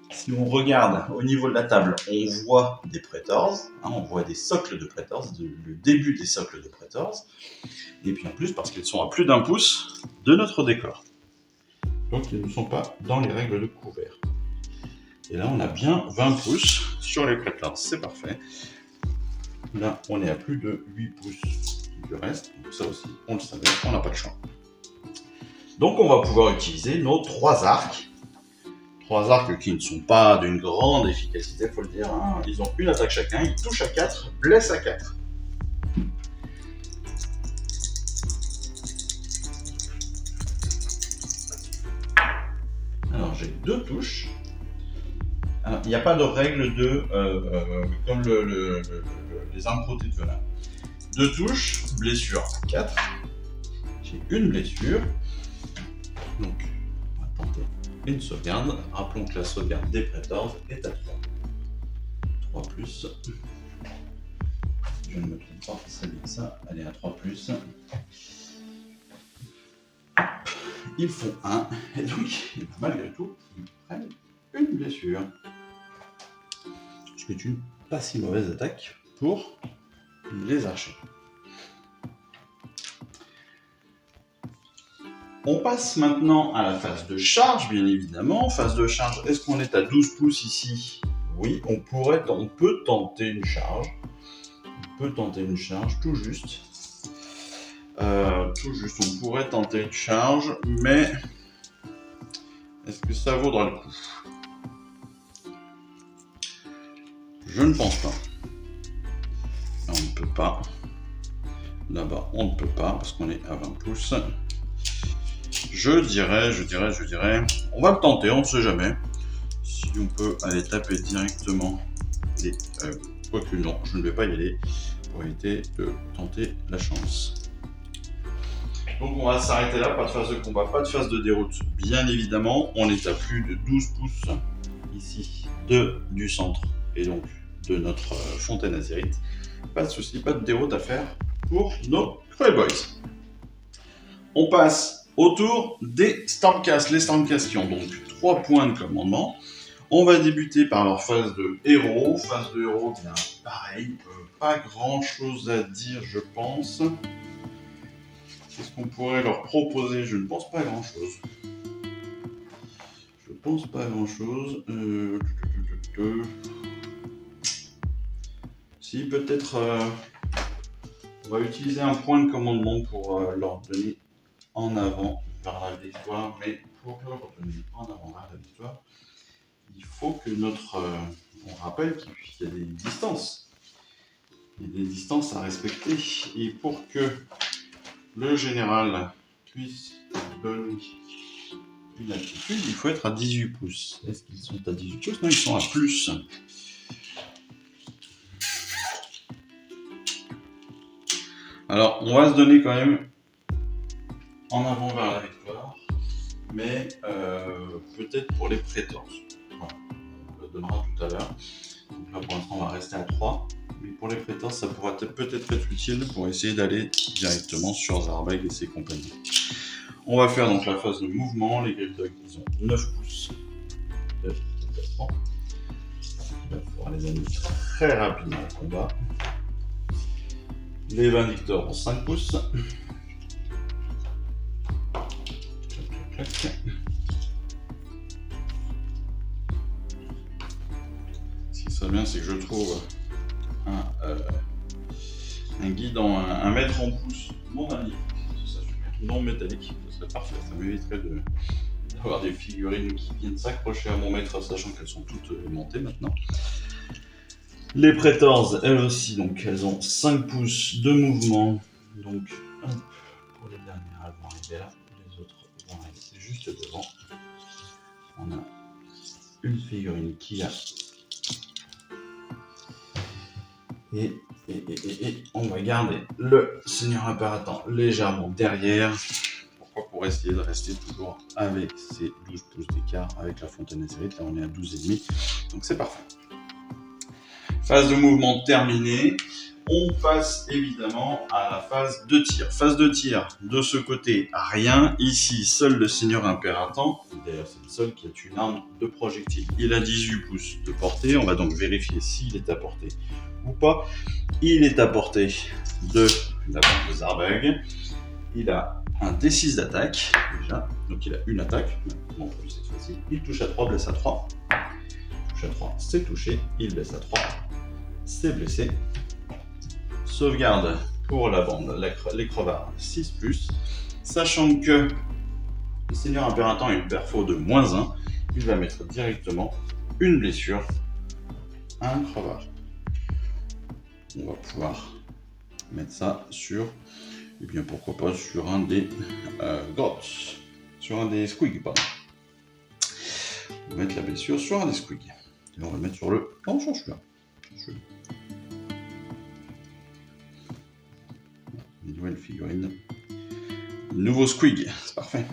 si on regarde au niveau de la table, on voit des Praetors, on voit des socles de Praetors, le début des socles de Praetors, et puis en plus parce qu'ils sont à plus d'1 pouce de notre décor. Donc ils ne sont pas dans les règles de couvert. Et là on a bien 20 pouces sur les Praetors, c'est parfait. Là on est à plus de 8 pouces du reste, donc ça aussi on le savait, on n'a pas le choix. Donc on va pouvoir utiliser nos 3 arcs. 3 arcs qui ne sont pas d'une grande efficacité, il faut le dire. Hein. Ils ont une attaque chacun, ils touchent à 4, blessent à 4. Alors j'ai 2 touches. Alors il n'y a pas de règle de comme les armes protées de venin. 2 touches, blessure à 4. J'ai une blessure. Donc on va tenter une sauvegarde. Rappelons que la sauvegarde des Praetors est à 3. 3 plus. je ne me trompe pas, c'est bien ça. Allez, à 3+. Ils font 1, et donc, malgré tout, ils prennent une blessure. Ce qui est une pas si mauvaise attaque pour les archers. On passe maintenant à la phase de charge, bien évidemment. Phase de charge, est-ce qu'on est à 12 pouces ici? Oui, on peut tenter une charge. On peut tenter une charge, tout juste. On pourrait tenter une charge, mais est-ce que ça vaudra le coup? Je ne pense pas. On ne peut pas. Là-bas, on ne peut pas, parce qu'on est à 20 pouces. Je dirais, on va le tenter, on ne sait jamais. Si on peut aller taper directement les... quoique non, je ne vais pas y aller, pour éviter de tenter la chance. Donc on va s'arrêter là, pas de phase de combat, pas de phase de déroute. Bien évidemment, on est à plus de 12 pouces ici du centre et donc de notre fontaine azérite. Pas de souci, pas de déroute à faire pour nos Cruel Boys. On passe au tour des Stormcast. Les Stormcast qui ont donc 3 points de commandement. On va débuter par leur phase de héros. Phase de héros, bien pareil, pas grand chose à dire, je pense. Qu'est-ce qu'on pourrait leur proposer? Je ne pense pas grand-chose. Si, peut-être... on va utiliser un point de commandement pour leur donner en avant vers la victoire. Mais pour leur donner en avant vers la victoire, il faut que notre... on rappelle qu'il y a des distances. Il y a des distances à respecter. Et pour que le général puisse donner une attitude, il faut être à 18 pouces. Est-ce qu'ils sont à 18 pouces? Non, ils sont à plus. Alors, on va se donner quand même en avant vers la victoire, mais peut-être pour les prétors. Voilà. On le donnera tout à l'heure. Donc là, pour l'instant, on va rester à 3. Mais pour les prétors, ça pourra peut-être être utile pour essayer d'aller directement sur Zarbeg et ses compagnons. On va faire donc la phase de mouvement. Les Griffdogs, ils ont 9 pouces de déplacement. Il va pouvoir les amener très rapidement au combat. Les Vindictors ont 5 pouces. Ce qui serait bien, c'est que je trouve un guidon, un mètre en pouce non magnifique, non métallique, ce serait parfait. Ça m'éviterait d'avoir des figurines qui viennent s'accrocher à mon mètre, sachant qu'elles sont toutes montées maintenant. Les Prétors, elles aussi, donc elles ont 5 pouces de mouvement. Donc, hop, pour les dernières, elles vont arriver là. Les autres vont arriver juste devant. On a une figurine qui a... Et on va garder le Seigneur Impératant légèrement derrière. Pourquoi? Pour essayer de rester toujours avec ces 12 pouces d'écart avec la fontaine azérite. Là, on est à 12,5. Donc, c'est parfait. Phase de mouvement terminée. On passe évidemment à la phase de tir. Phase de tir, de ce côté, rien. Ici, seul le Seigneur Impératant. D'ailleurs, c'est le seul qui a une arme de projectile. Il a 18 pouces de portée. On va donc vérifier s'il est à portée ou pas. Il est à portée de la bande de Zarbeg. Il a un D6 d'attaque, déjà. Donc il a une attaque. Non plus cette fois-ci. Il touche à 3, blesse à 3. Il touche à 3, c'est touché. Il blesse à 3, c'est blessé. Sauvegarde pour la bande, les crevards 6+, sachant que le Seigneur Impératant a une perfo de -1, il va mettre directement une blessure à un crevard. On va pouvoir mettre ça sur, et bien pourquoi pas sur un des grottes, sur un des squigs, pardon. On va mettre la blessure sur un des squigs. Et on va le mettre sur le... Non, sur celui-là. Nouvelle figurine. Nouveau squig, c'est parfait.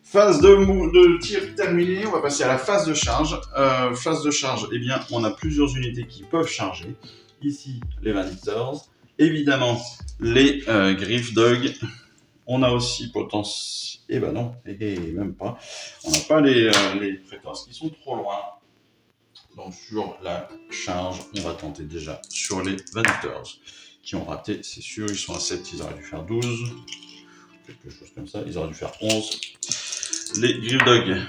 Phase de tir terminée, on va passer à la phase de charge. Phase de charge, eh bien, on a plusieurs unités qui peuvent charger. ici les Vanistors. Évidemment, les Griffdog. On a aussi potentiel. Eh ben non, même pas. On n'a pas les Praetors qui sont trop loin. Donc sur la charge, on va tenter déjà sur les Vanistors qui ont raté, c'est sûr. Ils sont à 7, ils auraient dû faire 12. Quelque chose comme ça, ils auraient dû faire 11. Les Griffdog,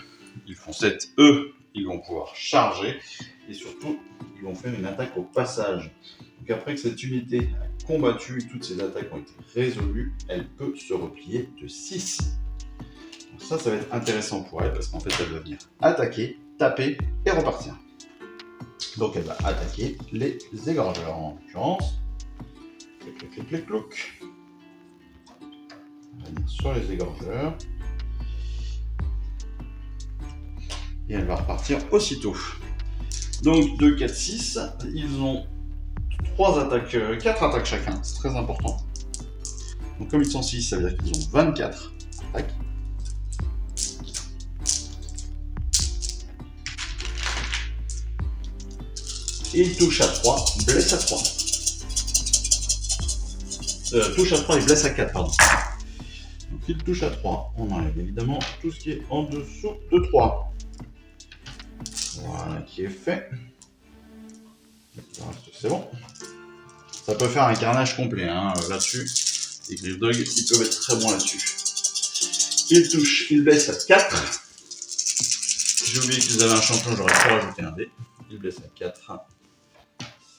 ils font 7. Eux, ils vont pouvoir charger. Et surtout, ils vont faire une attaque au passage. Donc après que cette unité a combattu et toutes ses attaques ont été résolues, elle peut se replier de 6. Donc ça va être intéressant pour elle parce qu'en fait, elle va venir attaquer, taper et repartir. Donc elle va attaquer les égorgeurs en l'occurrence. Clic, clouc. Elle va venir sur les égorgeurs. Et elle va repartir aussitôt. Donc 2, 4, 6, ils ont 4 attaques chacun, c'est très important. Donc comme ils sont 6, ça veut dire qu'ils ont 24 attaques. Et ils touchent à 3, blessent à 3. Touche à 3 et blesse à 4, pardon. Donc ils touchent à 3, on enlève évidemment tout ce qui est en dessous de 3. Voilà qui est fait. C'est bon. Ça peut faire un carnage complet hein, là-dessus. Les Griffdog, ils peuvent être très bons là-dessus. Ils touchent, ils baissent à 4. J'ai oublié qu'ils avaient un champion, j'aurais pu rajouter un dé. Ils baissent à 4.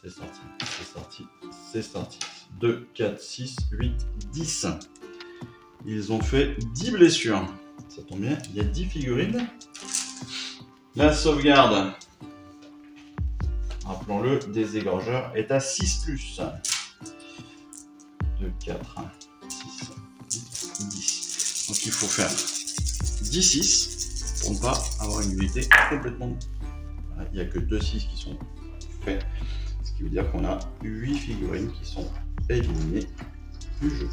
C'est sorti, c'est sorti, c'est sorti. 2, 4, 6, 8, 10. Ils ont fait 10 blessures. Ça tombe bien, il y a 10 figurines. La sauvegarde, rappelons-le, des égorgeurs est à 6+. 2, 4, 6, 8, 10. Donc il faut faire 10-6 pour ne pas avoir une unité complètement... Voilà, il n'y a que 2-6 qui sont faits. Ce qui veut dire qu'on a 8 figurines qui sont éliminées du jeu.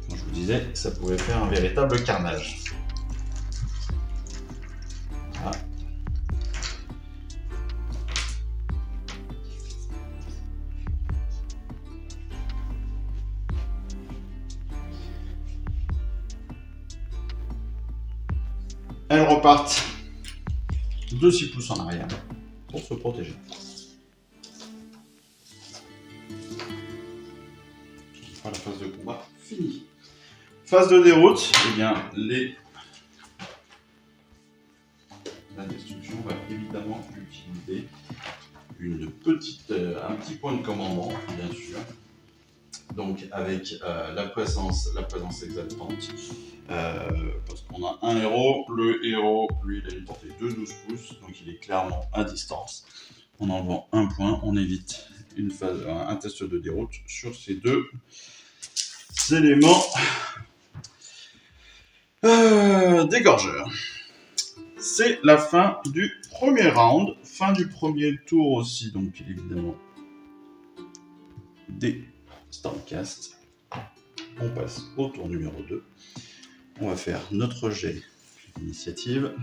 Comme je vous disais, ça pouvait faire un véritable carnage. Voilà. Elles repartent de 6 pouces en arrière pour se protéger. Voilà, phase de combat finie. Phase de déroute, eh bien la destruction va évidemment utiliser un petit point de commandement, bien sûr. Donc avec la présence exaltante, parce qu'on a un héros, le héros, lui, il a une portée de 12 pouces, donc il est clairement à distance. En enlevant un point, on évite un test de déroute sur ces deux éléments d'égorgeur. C'est la fin du premier round, fin du premier tour aussi, donc évidemment des Stormcast. On passe au tour numéro 2. On va faire notre jet d'initiative.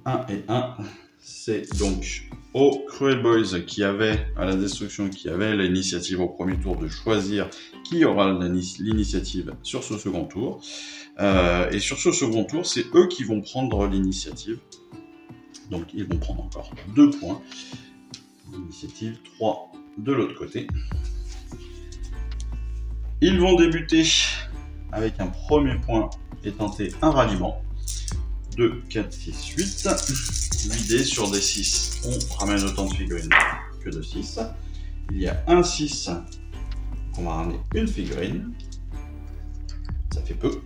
1 et 1. C'est donc aux Cruel Boys qui avait, à la destruction, qui avait l'initiative au premier tour de choisir qui aura l'initiative sur ce second tour. Et sur ce second tour, c'est eux qui vont prendre l'initiative. Donc ils vont prendre encore 2 points. L'initiative 3 de l'autre côté. Ils vont débuter avec un premier point et tenter un ralliement. 2, 4, 6, 8. 8 dés sur des 6. On ramène autant de figurines que de 6. Il y a un 6. On va ramener une figurine. Ça fait peu.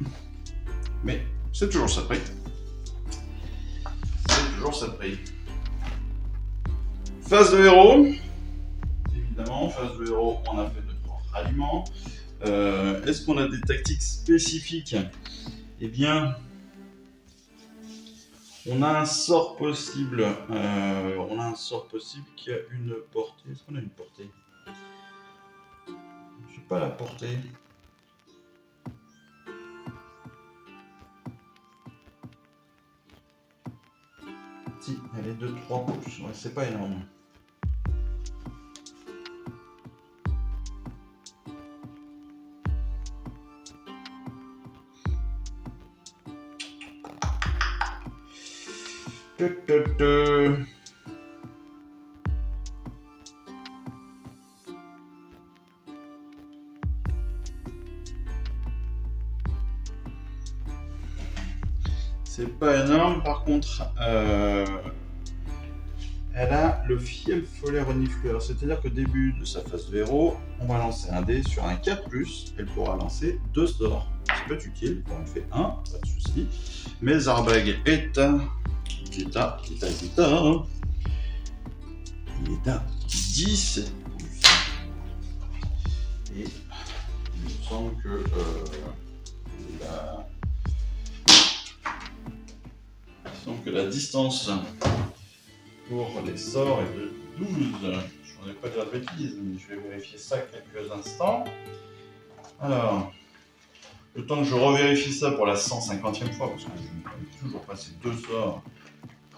Mais c'est toujours ça de prix. C'est toujours ça de prix. Phase de héros. Évidemment, phase de héros, on a fait 2-3 ralliements. Est-ce qu'on a des tactiques spécifiques? Eh bien, on a un sort possible. Qui a une portée. Est-ce qu'on a une portée? Je sais pas la portée. Si, elle est de 3 pouces. Ouais, c'est pas énorme. C'est pas énorme, par contre, elle a le fiel follet renifleur, c'est-à-dire qu'au début de sa phase de héros, on va lancer un dé sur un 4+, elle pourra lancer 2 sorts. Ça peut être utile, on en fait un, pas de souci. Mais Zarbag est à 17 pouces. Et il me semble que la distance pour les sorts est de 12. Je ne voudrais pas dire de bêtises, mais je vais vérifier ça quelques instants. Alors, le temps que je revérifie ça pour la 150e fois, parce que je ne connais toujours pas ces 2 sorts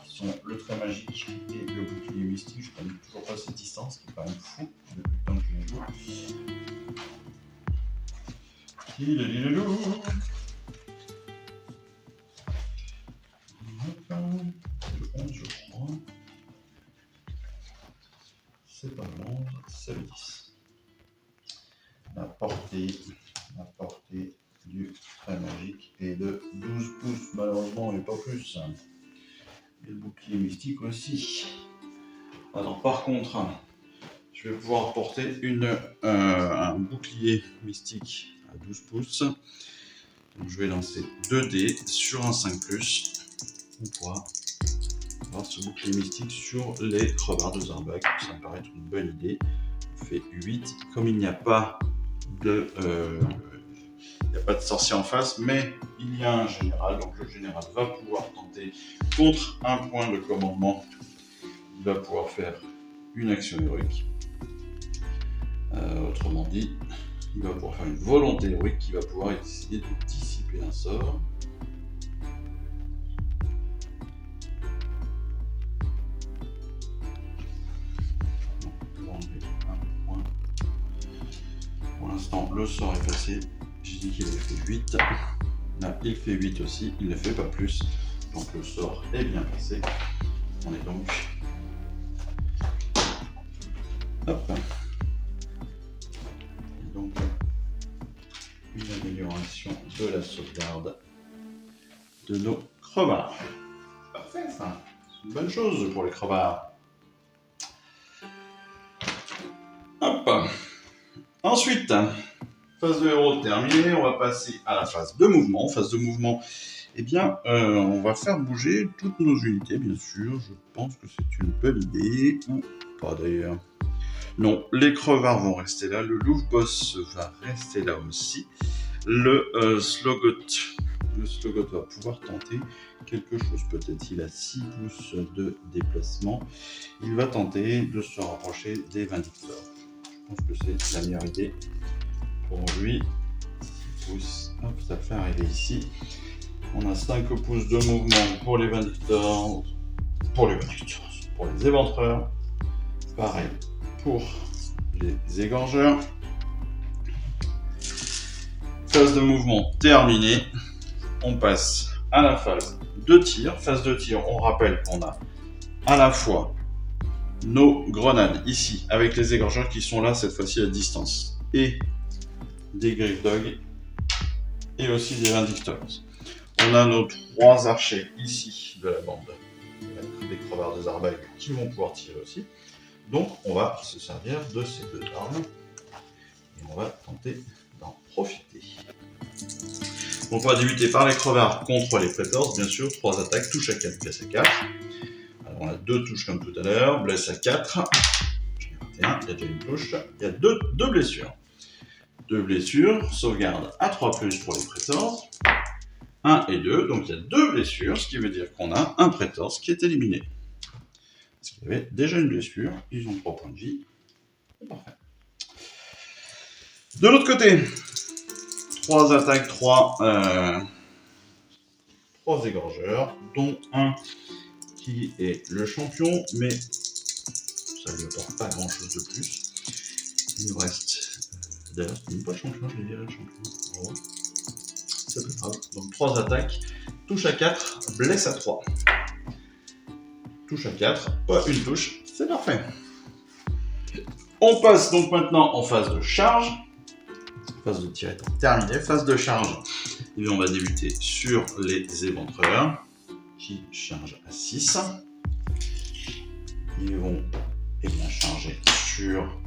qui sont le trait magique et le bouclier mystique. Je ne connais toujours pas ces distances, qui est quand même fou depuis le temps que je les joue. Le 11, je crois. C'est pas le 11, c'est le 10. La portée du trait magique est de 12 pouces, malheureusement, et pas plus. Et le bouclier mystique aussi. Alors, par contre, je vais pouvoir porter un bouclier mystique à 12 pouces. Donc, je vais lancer 2 dés sur un 5+. On pourra avoir ce bouclier mystique sur les crevards de Zarbag. Ça me paraît être une bonne idée. On fait 8. Comme il n'y a pas de sorcier en face, mais il y a un général, donc le général va pouvoir tenter contre un point de commandement. Il va pouvoir faire une action héroïque. Autrement dit, il va pouvoir faire une volonté héroïque qui va pouvoir essayer de dissiper un sort. Pour l'instant, le sort est passé. J'ai dit qu'il avait fait 8. Là, il fait 8 aussi. Il ne fait pas plus. Donc le sort est bien passé. On est donc... Hop. Et donc, une amélioration de la sauvegarde de nos crevards. Parfait, ça. C'est une bonne chose pour les crevards. Hop. Ensuite, phase de héros terminée, on va passer à la phase de mouvement. Phase de mouvement, eh bien, on va faire bouger toutes nos unités, bien sûr. Je pense que c'est une bonne idée, ou pas d'ailleurs. Non, les crevards vont rester là, le loup boss va rester là aussi. Le Slogot va pouvoir tenter quelque chose. Peut-être il a 6 pouces de déplacement. Il va tenter de se rapprocher des Vindictors. Je pense que c'est la meilleure idée pour lui. 6 pouces, hop, ça le fait arriver ici. On a 5 pouces de mouvement pour les Vindictors, pour les Éventreurs. Pareil pour les Égorgeurs. Phase de mouvement terminée. On passe à la phase de tir. Phase de tir, on rappelle qu'on a à la fois nos grenades ici avec les égorgeurs qui sont là cette fois-ci à distance et des Griffdog et aussi des Vindictors. On a nos 3 archers ici de la bande des crevards de Zarbag qui vont pouvoir tirer aussi. Donc on va se servir de ces 2 armes et on va tenter d'en profiter. Donc on va débuter par les crevards contre les Praetors, bien sûr, 3 attaques, touche à 4, blesse à 4. Alors on a 2 touches comme tout à l'heure, blesse à 4. J'en ai raté un, il y a déjà une touche. Il y a 2 blessures. 2 blessures, sauvegarde à 3+ pour les Praetors. 1 et 2, donc il y a 2 blessures, ce qui veut dire qu'on a un Praetors qui est éliminé. Parce qu'il y avait déjà une blessure, ils ont 3 points de vie. C'est parfait. De l'autre côté, 3 attaques, 3 égorgeurs, dont un qui est le champion, mais ça ne lui apporte pas grand chose de plus. Il nous reste. D'ailleurs, c'est même pas le champion, je vais dire le champion. Oh. C'est pas grave. Donc 3 attaques, touche à 4, blesse à 3. touche à 4, pas une touche, c'est parfait. On passe donc maintenant en phase de charge. Phase de tir étant terminée, phase de charge. Et on va débuter sur les éventreurs qui chargent à 6. Ils vont bien charger sur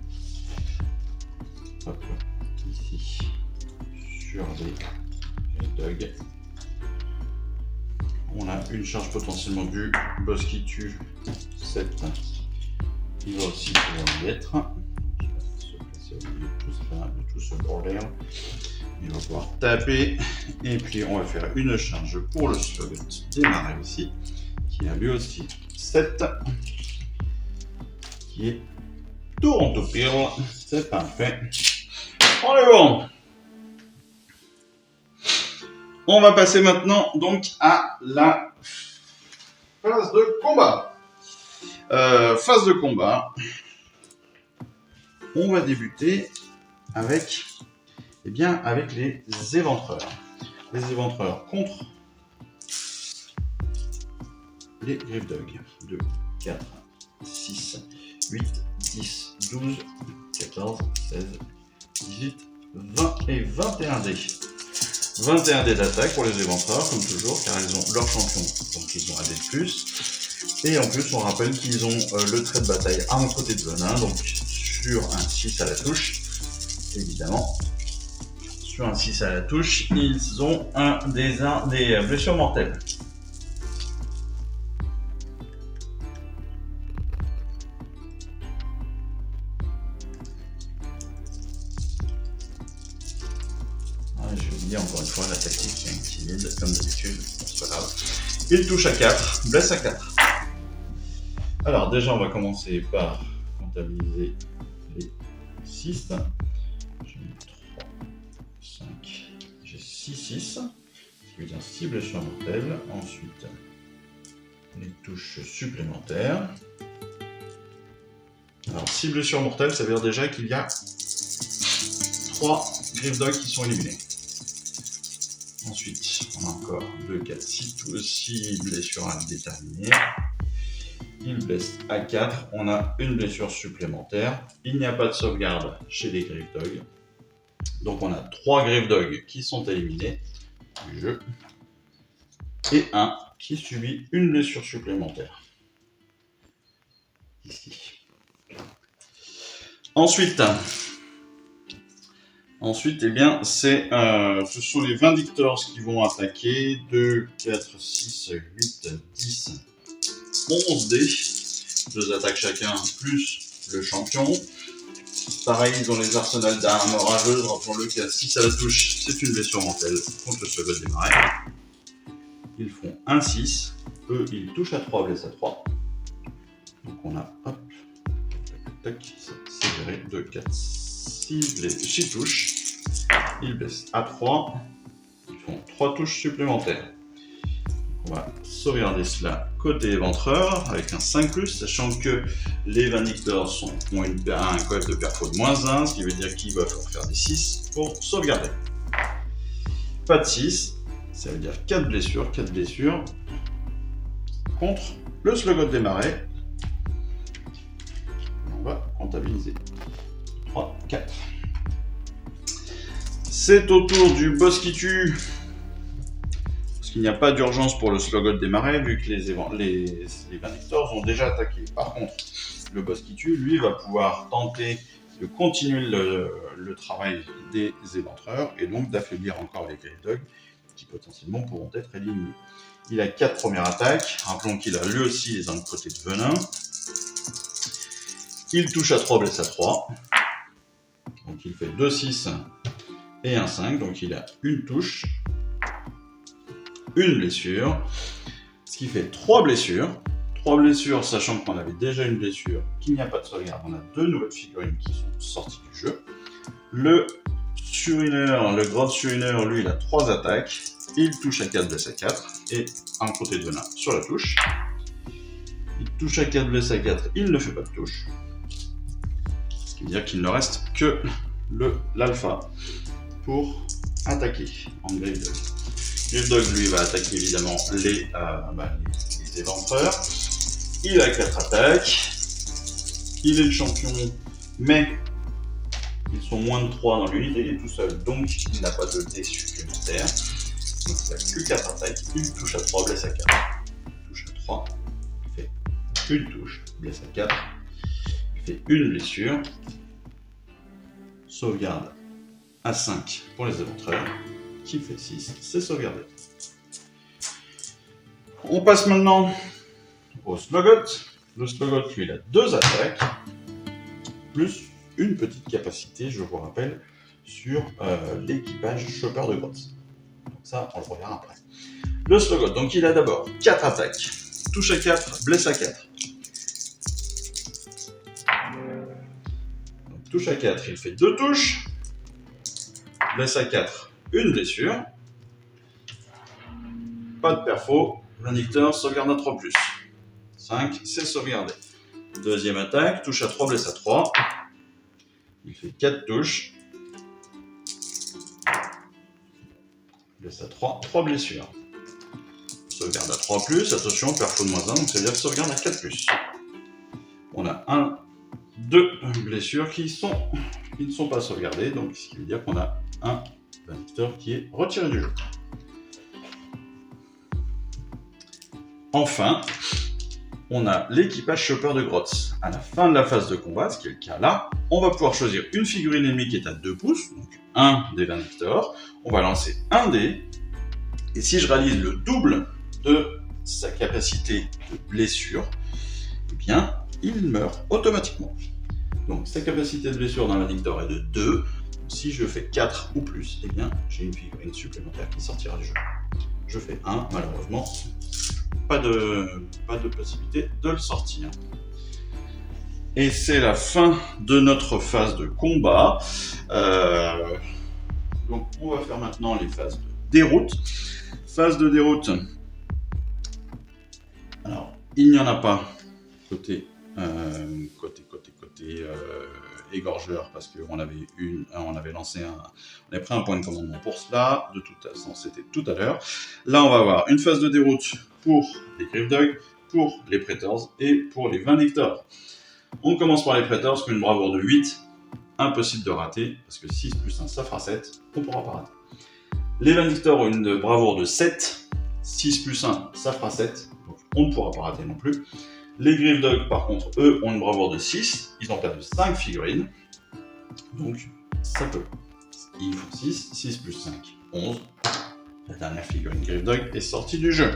ici sur les dogs. On a une charge potentiellement du boss qui tue 7. Il va aussi pouvoir y être. Il va se placer au milieu de tout ce bordel. Il va pouvoir taper. Et puis on va faire une charge pour le slugger démarrer aussi. Qui a lui aussi 7. Qui est Toronto Pile. C'est parfait. On est bon. On va passer maintenant donc à la phase de combat. Phase de combat. On va débuter avec, avec les éventreurs. Les éventreurs contre les Grave Dogs. 2, 4, 6, 8, 10, 12, 14, 16, 18, 20 et 21 dés. 21 dés d'attaque pour les éventreurs, comme toujours, car ils ont leur champion, donc ils ont un dé de plus. Et en plus, on rappelle qu'ils ont le trait de bataille à un côté de venin, donc sur un 6 à la touche, évidemment. Sur un 6 à la touche, ils ont des blessures mortelles. Encore une fois, la tactique qui intimide, comme d'habitude, c'est pas grave. Il touche à 4, blesse à 4. Alors, déjà, on va commencer par comptabiliser les 6. J'ai mis 3, 5, j'ai 6, ce qui veut dire 6 blessures mortelles. Ensuite, les touches supplémentaires. Alors, 6 blessures mortelles, ça veut dire déjà qu'il y a 3 Grave Dogs qui sont éliminés. Ensuite, on a encore 2, 4, 6 blessures à déterminer. Il blesse à 4. On a une blessure supplémentaire. Il n'y a pas de sauvegarde chez les Grave Dogs. Donc on a 3 Grave Dogs qui sont éliminés du jeu. Et un qui subit une blessure supplémentaire. Ici. Ensuite, eh bien, ce sont les Vindictors qui vont attaquer. 2, 4, 6, 8, 10, 11 dés. 2 attaques chacun, plus le champion. Pareil, ils ont les arsenals d'armes orageuses. Rappelons-le qu'à 6 à la touche, c'est une blessure mortelle contre le slugger des marais. Ils font 1, 6. Eux, ils touchent à 3, blessent à 3. Donc on a, hop, tac, tac, c'est géré. 2, 4, 6 touches, ils blessent à 3, ils font 3 touches supplémentaires. On va sauvegarder cela côté éventreur avec un 5+, sachant que les Vindictors ont un coef de perfo de -1, ce qui veut dire qu'il va falloir faire des 6 pour sauvegarder. Pas de 6, ça veut dire 4 blessures contre le slugger des marais. On va comptabiliser. 3, 4. C'est au tour du boss qui tue. Parce qu'il n'y a pas d'urgence pour le slugger des marais, vu que les Vindictors ont déjà attaqué. Par contre, le boss qui tue, lui, va pouvoir tenter de continuer le travail des éventreurs et donc d'affaiblir encore les Grave Dogs qui potentiellement pourront être éliminés. Il a 4 premières attaques. Rappelons qu'il a lui aussi les armes côté de venin. Il touche à 3, blesse à 3. Donc il fait 2, 6 et un 5. Donc il a une touche, une blessure. Ce qui fait 3 blessures. 3 blessures, sachant qu'on avait déjà une blessure, qu'il n'y a pas de sauvegarde. On a 2 nouvelles figurines qui sont sorties du jeu. Le Grand Suriner, lui, il a 3 attaques. Il touche à 4, blesse à 4. Et un côté de venin sur la touche. Il touche à 4, blesse à 4. Il ne fait pas de touche. Ce qui veut dire qu'il ne reste que l'alpha pour attaquer en Grave Dog. Grave Dog, lui, va attaquer évidemment les éventreurs. il a 4 attaques, il est le champion, mais ils sont moins de 3 dans l'unité, il est tout seul, donc il n'a pas de dés supplémentaires. Donc il n'a que 4 attaques, il touche à 3, blesse à 4. Il touche à 3, il fait une touche, blesse à 4, il fait une blessure, sauvegarde à 5 pour les éventreurs, qui fait 6, c'est sauvegardé. On passe maintenant au Sloggoth. Le Sloggoth, lui, il a 2 attaques, plus une petite capacité, je vous rappelle, sur l'équipage Chopper de grotte. Donc ça, on le reverra après. Le Sloggoth, donc il a d'abord 4 attaques. Touche à 4, blesse à 4. Donc, touche à 4, il fait 2 touches. Blesse à 4, une blessure. Pas de perfo. Vindicteur, sauvegarde à 3+. 5, c'est sauvegardé. Deuxième attaque, touche à 3, blesse à 3. Il fait 4 touches. Blesse à 3, 3 blessures. Sauvegarde à 3+, attention, perfo de -1, donc ça veut dire que sauvegarde à 4+. On a 2 blessures qui ne sont pas sauvegardées, donc ce qui veut dire qu'on a un vindicteur qui est retiré du jeu. Enfin, on a l'équipage Chopper de grotte. À la fin de la phase de combat, ce qui est le cas là, on va pouvoir choisir une figurine ennemie qui est à 2 pouces, donc un des vindicteurs. On va lancer un dé, et si je réalise le double de sa capacité de blessure, eh bien, il meurt automatiquement. Donc sa capacité de blessure d'un vindicteur est de 2. Si je fais 4 ou plus, eh bien, j'ai une figurine supplémentaire qui sortira du jeu. Je fais 1, malheureusement, pas de possibilité de le sortir. Et c'est la fin de notre phase de combat. Donc on va faire maintenant les phases de déroute. Phase de déroute. Alors, il n'y en a pas côté égorgeur, parce qu'on avait lancé on avait pris un point de commandement pour cela. De toute façon, c'était tout à l'heure. Là, on va avoir une phase de déroute pour les Griffdog, pour les Praetors et pour les Vindictors. On commence par les Praetors, qui ont une bravoure de 8. Impossible de rater, parce que 6 plus 1, ça fera 7. On ne pourra pas rater. Les Vindictors ont une bravoure de 7. 6 plus 1, ça fera 7. Donc on ne pourra pas rater non plus. Les Griffdog, par contre, eux, ont une bravoure de 6. Ils ont perdu 5 figurines. Donc, ça peut. Ils font 6. 6 plus 5, 11. La dernière figurine Griffdog est sortie du jeu.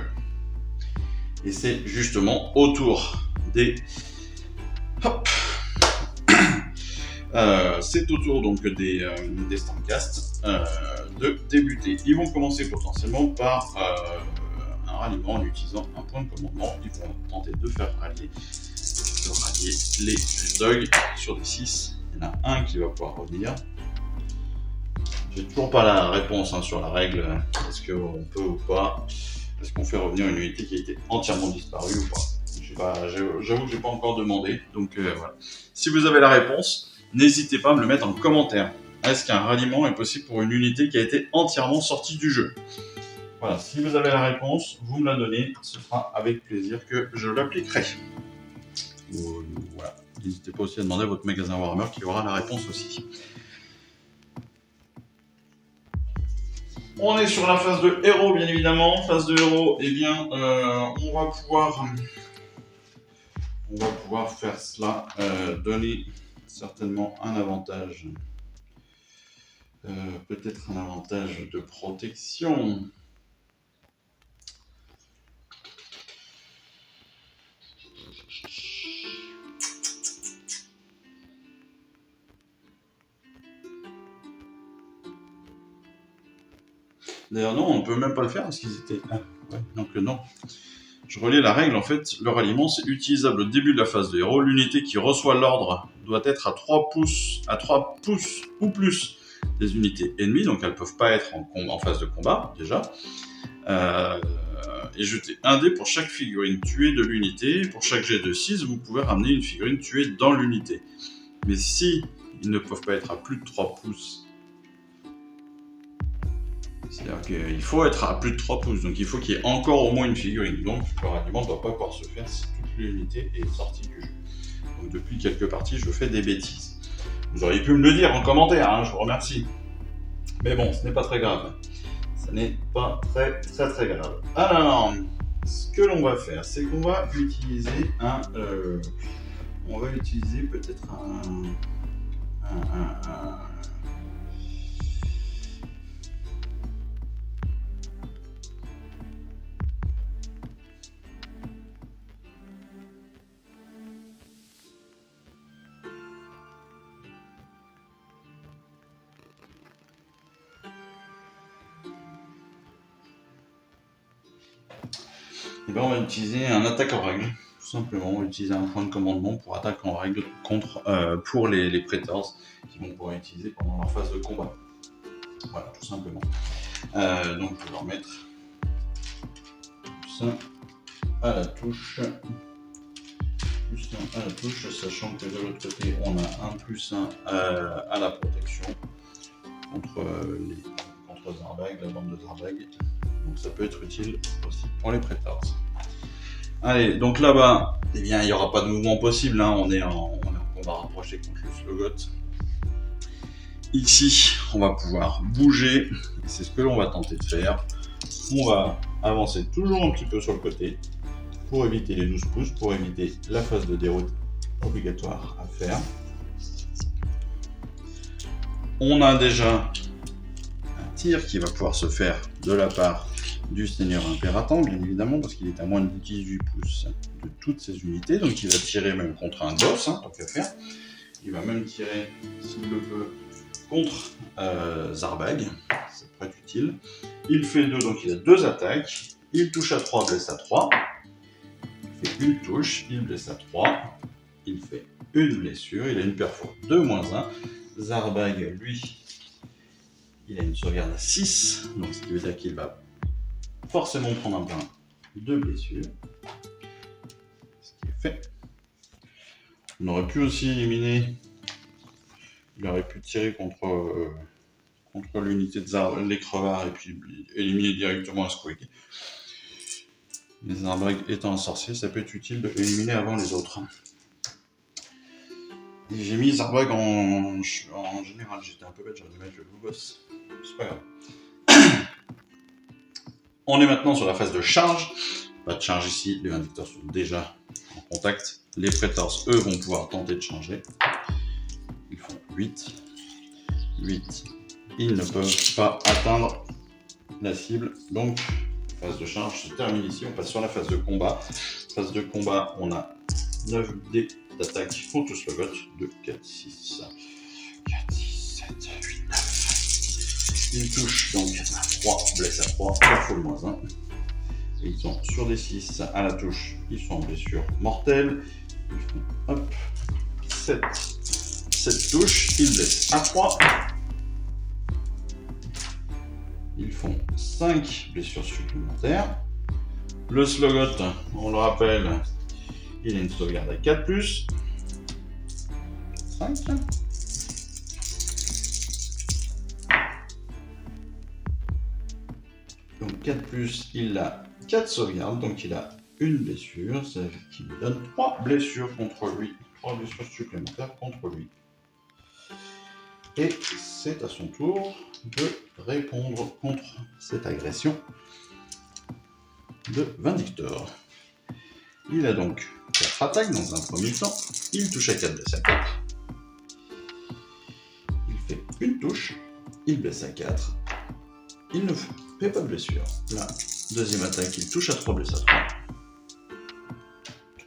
Et c'est justement au tour des... Hop. C'est au tour donc des Stormcast de débuter. Ils vont commencer potentiellement par un ralliement en utilisant un point de commandement. Ils vont tenter de faire rallier les Griffdog sur des 6. Il y en a un qui va pouvoir revenir. J'ai toujours pas la réponse sur la règle. Est-ce qu'on peut ou pas? Est-ce qu'on fait revenir une unité qui a été entièrement disparue ou pas? J'avoue que j'ai pas encore demandé. Donc voilà. Si vous avez la réponse, n'hésitez pas à me le mettre en commentaire. Est-ce qu'un ralliement est possible pour une unité qui a été entièrement sortie du jeu? Voilà, si vous avez la réponse, vous me la donnez. Ce sera avec plaisir que je l'appliquerai. Voilà. N'hésitez pas aussi à demander à votre magasin Warhammer qui aura la réponse aussi. On est sur la phase de héros, bien évidemment. Phase de héros, eh bien, on va pouvoir faire cela, donner certainement un avantage. Peut-être un avantage de protection. D'ailleurs non, on peut même pas le faire parce qu'ils étaient... Ah, ouais, donc non. Je relis la règle, en fait, le ralliement c'est utilisable au début de la phase de héros. L'unité qui reçoit l'ordre doit être à 3 pouces ou plus des unités ennemies, donc elles ne peuvent pas être en phase de combat, déjà. Et jetez un dé pour chaque figurine tuée de l'unité. Pour chaque jet de 6, vous pouvez ramener une figurine tuée dans l'unité. Mais si ils ne peuvent pas être à plus de 3 pouces C'est-à-dire qu'il faut être à plus de 3 pouces, donc il faut qu'il y ait encore au moins une figurine. Donc le ralliement ne doit pas pouvoir se faire si toute l'unité est sortie du jeu. Donc depuis quelques parties, je fais des bêtises. Vous auriez pu me le dire en commentaire, hein, je vous remercie. Mais bon, ce n'est pas très grave. Ce n'est pas très grave. Alors, ce que l'on va faire, c'est qu'on va utiliser on va utiliser peut-être et ben on va utiliser un attaque en règle. Tout simplement, on va utiliser un point de commandement pour attaque en règle pour les Praetors qui vont pouvoir utiliser pendant leur phase de combat. Voilà, tout simplement. Donc je vais leur mettre plus 1 à la touche. Plus 1 à la touche, sachant que de l'autre côté, on a un plus 1 à la protection contre Zarbag, la bande de Zarbag. Donc ça peut être utile aussi pour les Praetors. Allez, donc là-bas, eh bien, il n'y aura pas de mouvement possible, hein. On est en combat rapproché contre le Slogoth. Ici, on va pouvoir bouger, et c'est ce que l'on va tenter de faire. On va avancer toujours un petit peu sur le côté, pour éviter les 12 pouces, pour éviter la phase de déroute obligatoire à faire. On a déjà un tir qui va pouvoir se faire de la part du Seigneur Impératant, bien évidemment, parce qu'il est à moins de 18 pouces de toutes ses unités, donc il va tirer même contre un boss, hein, tant qu'à faire. Il va même tirer, s'il le peut, contre Zarbag, ça peut être utile. Il fait 2, donc il a 2 attaques. Il touche à 3, blesse à 3. Il fait une touche, il blesse à 3. Il fait une blessure, il a une perfo de -1. Zarbag, lui, il a une sauvegarde à 6, donc ce qui veut dire qu'il va forcément prendre un point de blessure. Ce qui est fait. On aurait pu aussi éliminer. Il aurait pu tirer contre l'unité de les crevards et puis éliminer directement un Squig. Les Zarbag étant un sorcier, ça peut être utile de l'éliminer avant les autres. Et j'ai mis Zarbag en général, j'étais un peu bête, j'aurais dû mettre le loup boss. C'est pas grave. On est maintenant sur la phase de charge. Pas de charge ici, les Vindictors sont déjà en contact. Les Praetors, eux, vont pouvoir tenter de changer. Ils font 8. 8. Ils ne peuvent pas atteindre la cible. Donc, phase de charge se termine ici. On passe sur la phase de combat. Phase de combat, on a 9 dés d'attaque contre le Slogoth. 2, 4, 6, 4, 6, 7, 8, 9. Ils touchent donc à 3, blesse à 3, il faut le -1. Et ils sont sur des 6 à la touche, ils sont en blessure mortelle. Ils font hop, 7 touches, ils blessent à 3. Ils font 5 blessures supplémentaires. Le Slogoth, on le rappelle, il a une sauvegarde à 4+. 5. Donc 4+, il a 4 sauvegardes, donc il a une blessure, ça veut dire qu'il lui donne 3 blessures contre lui, 3 blessures supplémentaires contre lui. Et c'est à son tour de répondre contre cette agression de Vindictor. Il a donc 4 attaques dans un premier temps, il touche à 4, blesse à 4. Il fait une touche, il blesse à 4. Il ne fait pas de blessure. La deuxième attaque, il touche à 3, blesse à 3.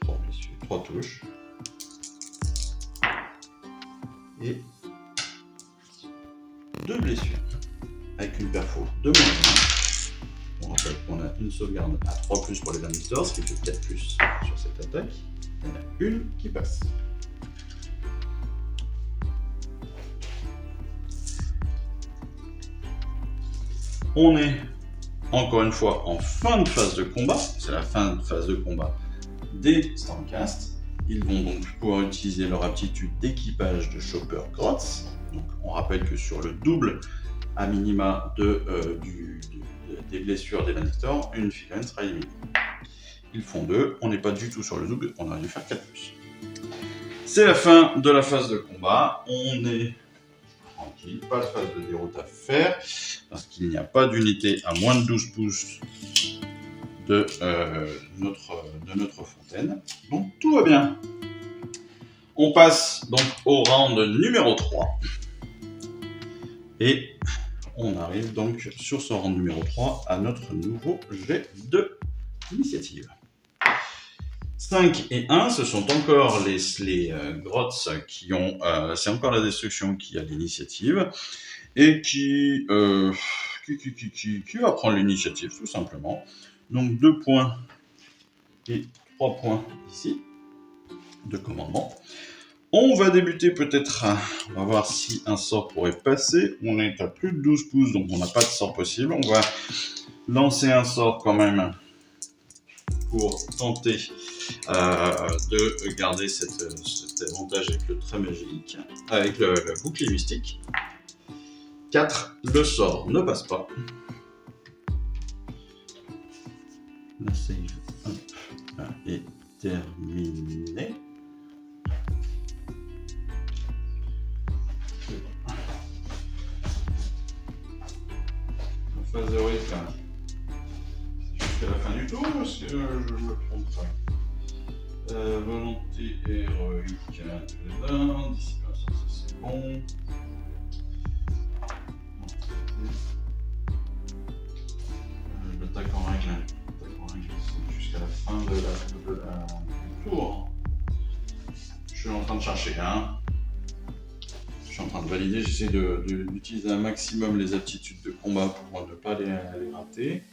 3 blessures, 3 touches. Et 2 blessures. Avec une perfo de -1. On rappelle qu'on a une sauvegarde à 3+ pour les Vindictors, ce qui fait 4+ sur cette attaque. Il y en a une qui passe. On est encore une fois en fin de phase de combat, c'est la fin de phase de combat des Stormcast. Ils vont donc pouvoir utiliser leur aptitude d'équipage de Chopper Grotz. Donc on rappelle que sur le double à minima des blessures des Manictors, une figurine sera éliminée. Ils font 2, on n'est pas du tout sur le double, on aurait dû faire 4+. C'est la fin de la phase de combat, on est tranquille, pas de phase de déroute à faire, parce qu'il n'y a pas d'unité à moins de 12 pouces de notre fontaine, donc tout va bien. On passe donc au round numéro 3, et on arrive donc sur ce round numéro 3 à notre nouveau jet de initiative. 5 et 1, ce sont encore les Grots qui ont... c'est encore la destruction qui a l'initiative, et qui va prendre l'initiative tout simplement. Donc 2 points et 3 points ici de commandement. On va débuter peut-être, on va voir si un sort pourrait passer. On est à plus de 12 pouces, donc on n'a pas de sort possible. On va lancer un sort quand même pour tenter de garder cet avantage avec le trait magique, avec le bouclier mystique. 4, le sort ne passe pas. La save est terminée. La phase héroïque, c'est jusqu'à la fin du tour, parce que je me trompe pas. Volonté héroïque, dissipation, ça c'est bon. L'attaque en règle, c'est jusqu'à la fin du tour. Je suis en train de chercher, hein. Je suis en train de valider, j'essaie d'utiliser un maximum les aptitudes de combat pour ne pas les rater.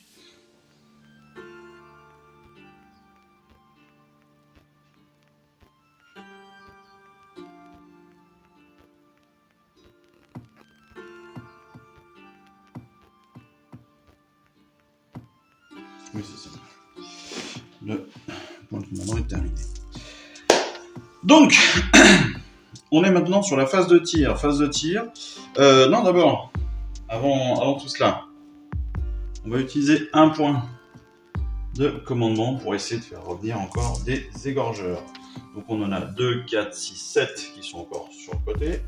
Oui, c'est ça. Le point de commandement est terminé. Donc, on est maintenant sur la phase de tir. Non, d'abord, avant tout cela, on va utiliser un point de commandement pour essayer de faire revenir encore des égorgeurs. Donc on en a 2, 4, 6, 7 qui sont encore sur le côté.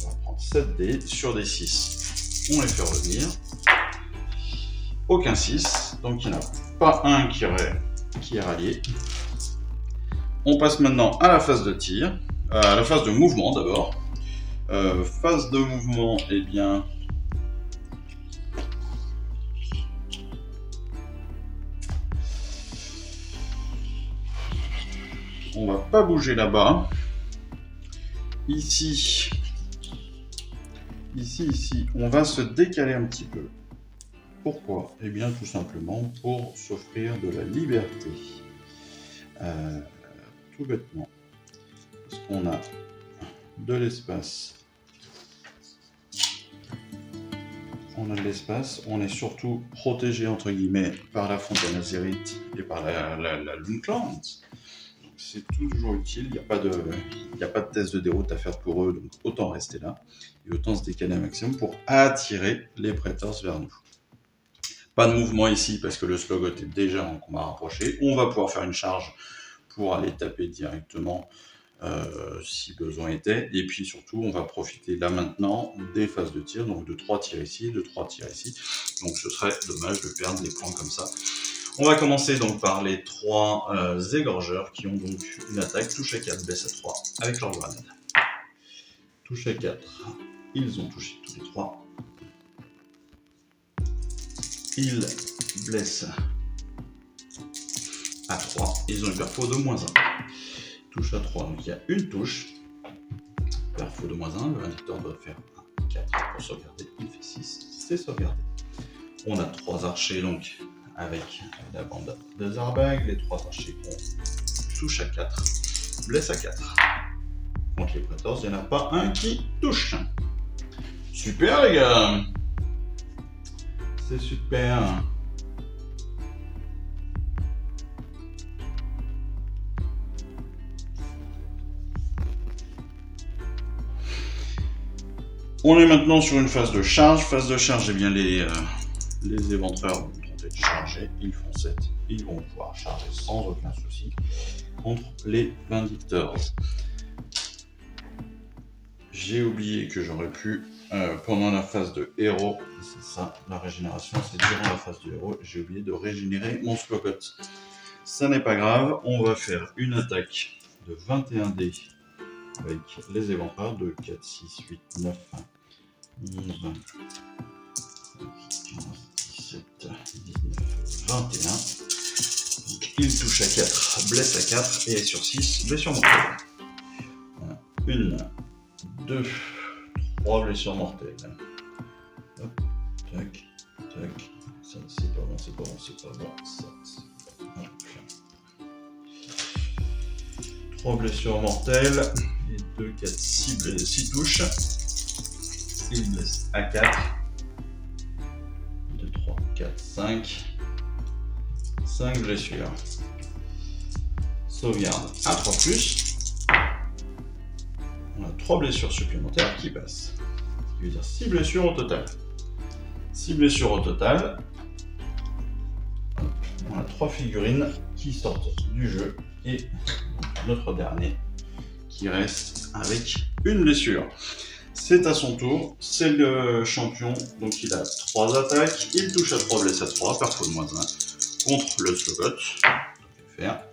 On va prendre 7 dés sur des 6. On les fait revenir. Aucun 6, donc il n'y en a pas un qui est rallié. On passe maintenant à la phase de tir, à la phase de mouvement d'abord. Phase de mouvement, eh bien... on va pas bouger là-bas. Ici, on va se décaler un petit peu. Pourquoi? Eh bien, tout simplement pour s'offrir de la liberté. Tout bêtement. Parce qu'on a de l'espace. On a de l'espace. On est surtout protégé, entre guillemets, par la fontaine azérite et par la Lootland. C'est toujours utile, il n'y a pas de test de déroute à faire pour eux, donc autant rester là, et autant se décaler un maximum pour attirer les Praetors vers nous. Pas de mouvement ici, parce que le Slogot est déjà en combat rapproché. On va pouvoir faire une charge pour aller taper directement si besoin était, et puis surtout, on va profiter là maintenant des phases de tir, donc de 3 tirs ici, de 3 tirs ici, donc ce serait dommage de perdre des points comme ça. On va commencer donc par les 3 égorgeurs qui ont donc une attaque, touche à 4, baisse à 3 avec leur grenade. Touche à 4, ils ont touché tous les 3. Ils blessent à 3, ils ont une perfo de -1. Touche à 3, donc il y a une touche. Perfo de -1, le Manictor doit faire un 4 pour sauvegarder, il fait 6, c'est sauvegardé. On a 3 archers donc avec la bande de Zarbag, les 3 archers ont touche à 4, blesse à 4. Contre les Praetors, il n'y en a pas un qui touche. Super les gars, c'est super. On est maintenant sur une phase de charge. Phase de charge, eh bien les éventreurs vont tenter de charger. Ils font 7. Ils vont pouvoir charger sans aucun souci contre les Vindictors. J'ai oublié que j'aurais pu, pendant la phase de héros, c'est ça, la régénération, c'est durant la phase de héros, j'ai oublié de régénérer mon Slowcut. Ça n'est pas grave, on va faire une attaque de 21 dés avec les éventreurs de 4, 6, 8, 9, 11, 15, 17, 19, 21. Donc, il touche à 4, blesse à 4 et sur 6, blessure mortelle. Voilà. 1, 2, 3 blessures mortelles. Hop, tac, tac. Ça, c'est pas bon, c'est pas bon, c'est pas bon. Ça, c'est pas bon. 3 blessures mortelles. Et 2, 4, 6 touches. Il blesse à 4. 2, 3, 4, 5. 5 blessures. Sauvegarde à 3+. On a 3 blessures supplémentaires qui passent. Ce qui veut dire 6 blessures au total. 6 blessures au total. On a 3 figurines qui sortent du jeu. Et notre dernier qui reste avec une blessure. C'est à son tour. C'est le champion. Donc il a 3 attaques. Il touche à 3, blesse à 3. Parfois de moins 1. Contre le Slowcut. Faire.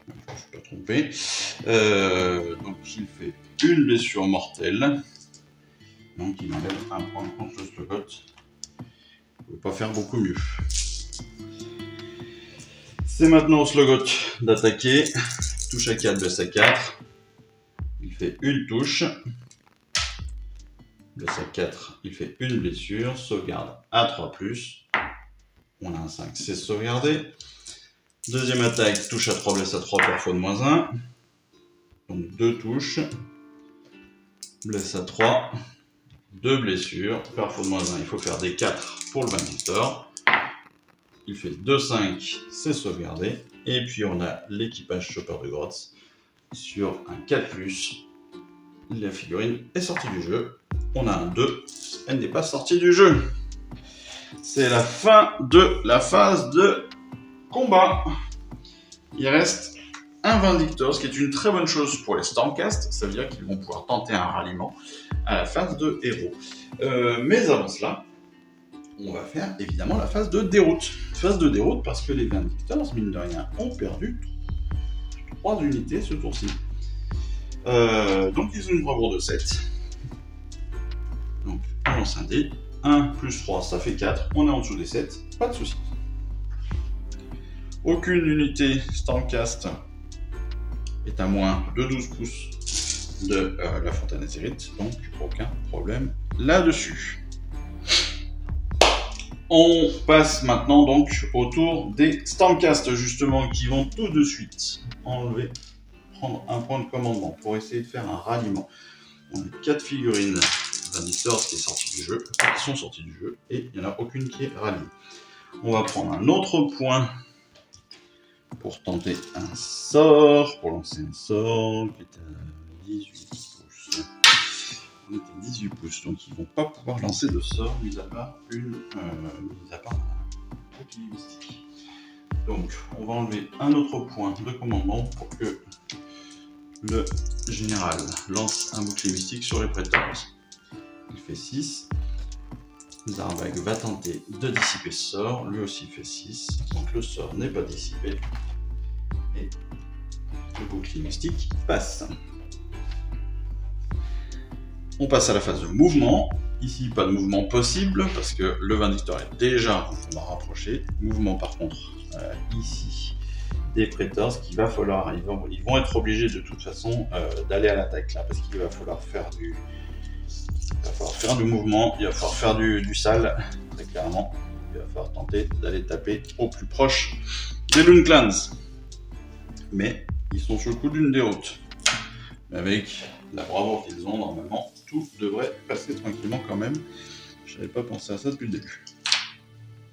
Je ne suis pas trompé. Donc il fait une blessure mortelle. Donc il enlève un point contre le Slowcut. Il ne peut pas faire beaucoup mieux. C'est maintenant au Slowcut d'attaquer. Touche à 4, blesse à 4. Il fait une touche. Blesse à 4, il fait une blessure. Sauvegarde à 3+. On a un 5, c'est sauvegardé. Deuxième attaque, touche à 3, blesse à 3, parfois de moins 1. Donc 2 touches. Blesse à 3. 2 blessures. Parfois de moins 1, il faut faire des 4 pour le Vindictor. Il fait 2, 5, c'est sauvegardé. Et puis on a l'équipage Chopper de Grotz sur un 4+. La figurine est sortie du jeu. On a un 2. Elle n'est pas sortie du jeu. C'est la fin de la phase de combat. Il reste un Vindictor, ce qui est une très bonne chose pour les Stormcast. Ça veut dire qu'ils vont pouvoir tenter un ralliement à la phase de héros. Mais avant cela, on va faire évidemment la phase de déroute. Phase de déroute parce que les Vindictors, mine de rien, ont perdu 3 unités ce tour-ci. Donc ils ont une bravoure de 7. Donc on lance un dé. 1 plus 3, ça fait 4. On est en dessous des 7. Pas de souci. Aucune unité Stormcast est à moins de 12 pouces de la fontaine Azeroth. Donc aucun problème là-dessus. On passe maintenant donc au tour des Stormcast justement qui vont tout de suite prendre un point de commandement pour essayer de faire un ralliement. On a 4 figurines Vindictors qui sont sorties du jeu et il n'y en a aucune qui est ralliée. On va prendre un autre point pour tenter un sort, pour lancer un sort qui est à 18 pouces. On est à 18 pouces, donc ils ne vont pas pouvoir lancer de sort, mis à part un bouclier mystique. Donc on va enlever un autre point de commandement pour que le général lance un bouclier mystique sur les Praetors. Il fait 6. Zarbag va tenter de dissiper ce sort. Lui aussi fait 6. Donc le sort n'est pas dissipé. Et le bouclier mystique passe. On passe à la phase de mouvement. Ici, pas de mouvement possible parce que le Vindictor est déjà en combat rapproché. Mouvement par contre, ici, des Praetors qu'il va falloir. Ils vont être obligés de toute façon d'aller à l'attaque là parce qu'il va falloir faire du mouvement, il va falloir faire du sale, très clairement. Il va falloir tenter d'aller taper au plus proche des Loon Clans. Mais ils sont sous le coup d'une déroute. Mais avec la bravoure qu'ils ont, normalement, tout devrait passer tranquillement quand même. Je n'avais pas pensé à ça depuis le début.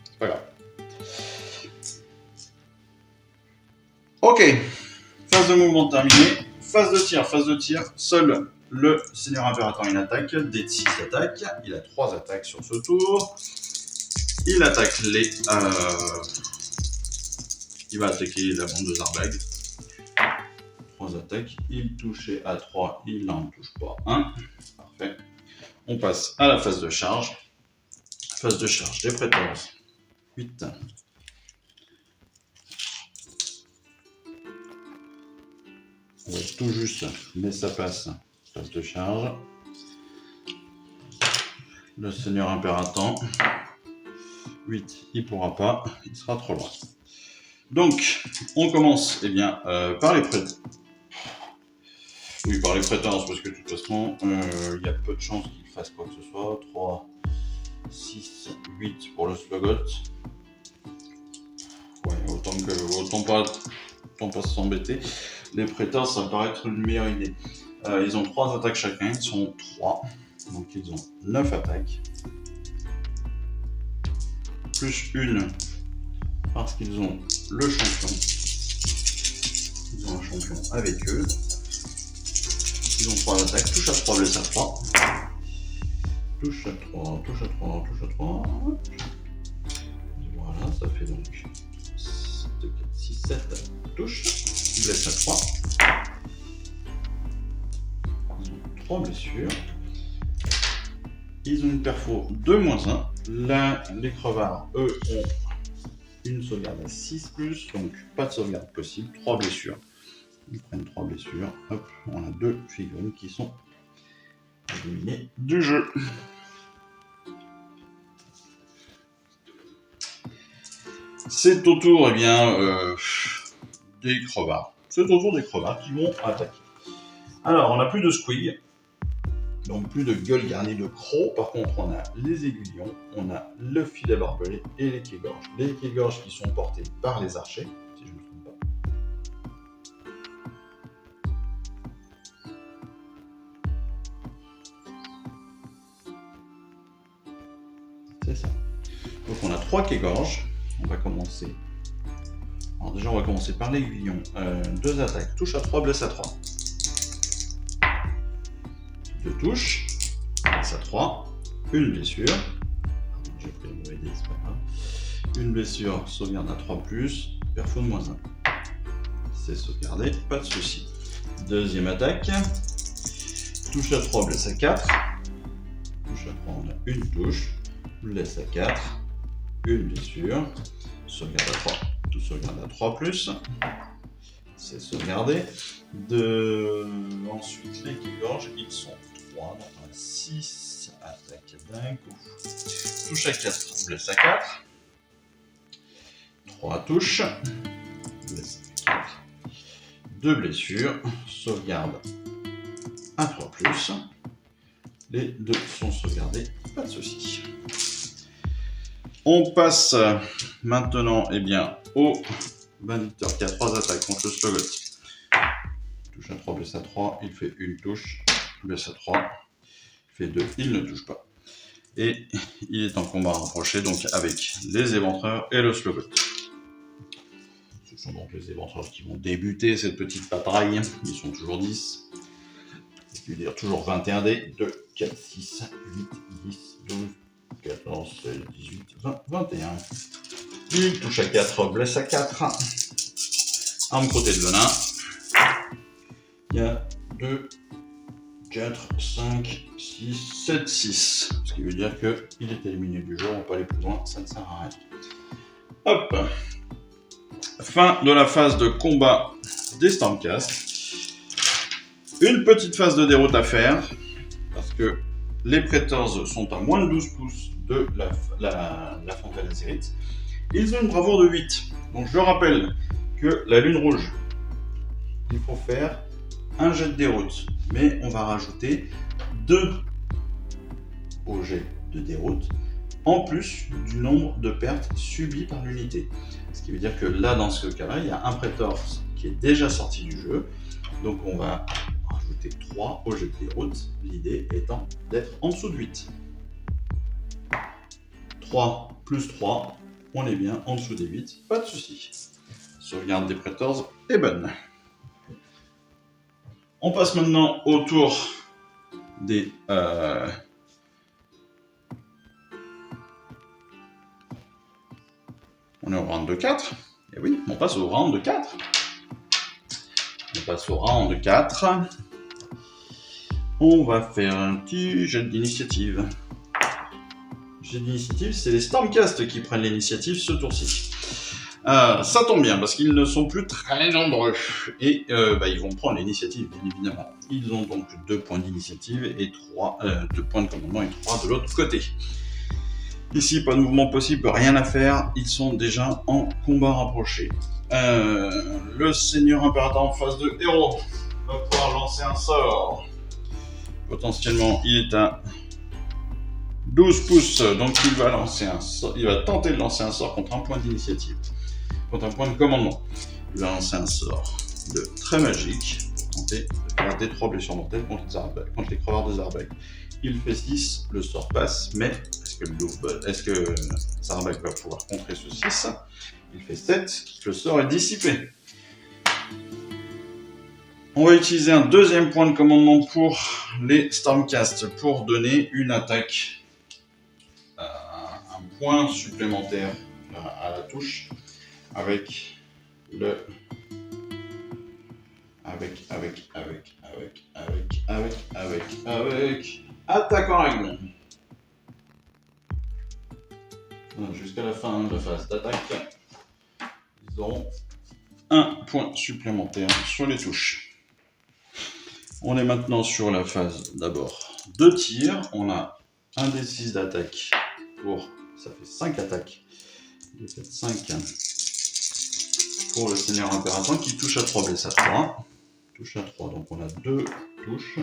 C'est pas grave. Ok. Phase de mouvement terminée. Phase de tir. Seul le seigneur impérator il attaque, dé de 6 attaques, il a 3 attaques sur ce tour. Il attaque les... il va attaquer la bande de Zarbag. 3 attaques, il touchait à 3, il n'en touche pas 1. Parfait. On passe à la phase de charge. Phase de charge des Praetors. 8. On va tout juste, mais ça passe. Phase de charge. Le seigneur impérator. 8, il ne pourra pas, il sera trop loin. Donc, on commence par les Praetors. Oui, par les Praetors, parce que de toute façon, il y a peu de chances qu'il fasse quoi que ce soit. 3, 6, 8 pour le Slogot. Ouais, autant pas s'embêter. Les Praetors, ça me paraît être une meilleure idée. Ils ont 3 attaques chacun, ils sont 3. Donc ils ont 9 attaques. Plus une, parce qu'ils ont le champion. Ils ont un champion avec eux. Ils ont 3 attaques, touche à 3, blesse à 3. Touche à 3, touche à 3, touche à 3. Voilà, ça fait donc 2, 4, 6, 7 touches. Blesse à 3. Ils ont 3 blessures. Ils ont une perfo de -1. Là, les crevards, eux, ont une sauvegarde à 6+, donc pas de sauvegarde possible, 3 blessures. Ils prennent 3 blessures. Hop, on a 2 figurines qui sont éliminées du jeu. C'est au tour des crevards. C'est au tour des crevards qui vont attaquer. Alors, on n'a plus de squig. Donc plus de gueule garnie de crocs. Par contre, on a les aiguillons, on a le filet barbelé et les quais-gorges. Les quais-gorges qui sont portés par les archers, si je ne me trompe pas. C'est ça. Donc on a 3 quais-gorges. On va commencer. Alors déjà, on va commencer par l'aiguillon. 2 attaques, touche à 3, blesse à 3. 2 touches, blesse à 3, une blessure. J'ai pris le mauvais dé, c'est pas grave. Une blessure, sauvegarde à 3+, perfo de -1. C'est sauvegardé, pas de souci. Deuxième attaque. Touche à 3, blesse à 4. Touche à 3, on a une touche. Blesse à 4. Une blessure. Sauvegarde à 3. Tout sauvegarde à 3+. C'est sauvegardé. Ensuite, les quais-gorges, ils sont 3. Donc on a 6 attaques d'un coup. Touche à 4, blesse à 4. 3 touches. Blesse à 4. 2 blessures. Sauvegarde à 3+. Les 2 sont sauvegardés, pas de souci. On passe maintenant au Bandictor qui a 3 attaques contre le Slogot. Touche à 3, blesse à 3, il fait une touche, blesse à 3, il fait 2, il ne touche pas. Et il est en combat rapproché donc avec les éventreurs et le Slogot. Ce sont donc les éventreurs qui vont débuter cette petite bataille. Ils sont toujours 10. C'est-à-dire toujours 21 dés. 2, 4, 6, 8, 10, 12, 14, 16, 18, 20, 21. Il touche à 4, blesse à 4. Arme crottée de venin. Il y a 2, 4, 5, 6, 7, 6. Ce qui veut dire qu'il est éliminé du jeu, on ne va pas aller plus loin, ça ne sert à rien. Hop. Fin de la phase de combat des Stormcast. Une petite phase de déroute à faire, parce que les Praetors sont à moins de 12 pouces de la fontaine Azerite. Ils ont une bravoure de 8. Donc je rappelle que la lune rouge, il faut faire un jet de déroute, mais on va rajouter 2 au jet de déroute, en plus du nombre de pertes subies par l'unité. Ce qui veut dire que là, dans ce cas-là, il y a un Praetor qui est déjà sorti du jeu, donc on va rajouter 3 au jet de déroute, l'idée étant d'être en dessous de 8. 3 plus 3, on est bien en dessous des 8, pas de souci. Sauvegarde des Praetors est bonne. On passe maintenant au tour des... On est au round de 4. Et oui, on passe au round de 4. On passe au round de 4. On va faire un petit jet d'initiative. Jet d'initiative, c'est les Stormcast qui prennent l'initiative ce tour-ci. Ça tombe bien, parce qu'ils ne sont plus très nombreux. Et ils vont prendre l'initiative, bien évidemment. Ils ont donc 2 points d'initiative et 2 points de commandement et 3 de l'autre côté. Ici, pas de mouvement possible, rien à faire. Ils sont déjà en combat rapproché. Le seigneur impérateur en face de héros va pouvoir lancer un sort. Potentiellement, il est à 12 pouces, donc il va lancer un sort. Il va tenter de lancer un sort contre un point d'initiative, contre un point de commandement. Il va lancer un sort de très magique pour tenter de faire des 3 blessures mortelles contre les crevards de Zarbag. Il fait 6, le sort passe, mais est-ce que Zarbag va pouvoir contrer ce 6 ? Il fait 7, le sort est dissipé. On va utiliser un deuxième point de commandement pour les Stormcast pour donner une attaque, un point supplémentaire à la touche avec le attaque en règle. Jusqu'à la fin de la phase d'attaque, ils auront un point supplémentaire sur les touches. On est maintenant sur la phase d'abord de tir. On a un des 6 d'attaque pour... Ça fait 5 attaques. Il fait 5 pour le seigneur impérateur qui touche à 3, blesse à 3. Touche à 3, donc on a 2 touches.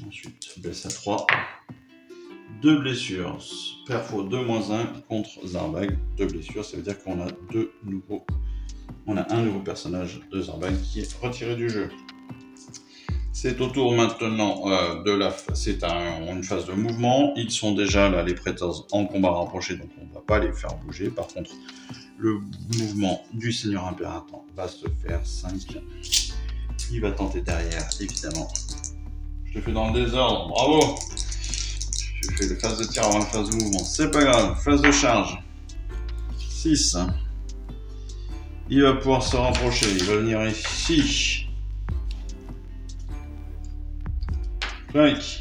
Ensuite, blesse à 3. 2 blessures. Perfo 2-1 contre Zarbag. 2 blessures, ça veut dire qu'on a un nouveau personnage de Zarbag qui est retiré du jeu. C'est au tour maintenant c'est une phase de mouvement. Ils sont déjà là, les Praetors, en combat rapproché, donc on ne va pas les faire bouger. Par contre, le mouvement du Seigneur Impérateur va se faire 5. Il va tenter derrière, évidemment. Je te fais dans le désordre, bravo. Je fais les phases de tir avant la phase de mouvement, c'est pas grave. Phase de charge, 6. Il va pouvoir se rapprocher, il va venir ici.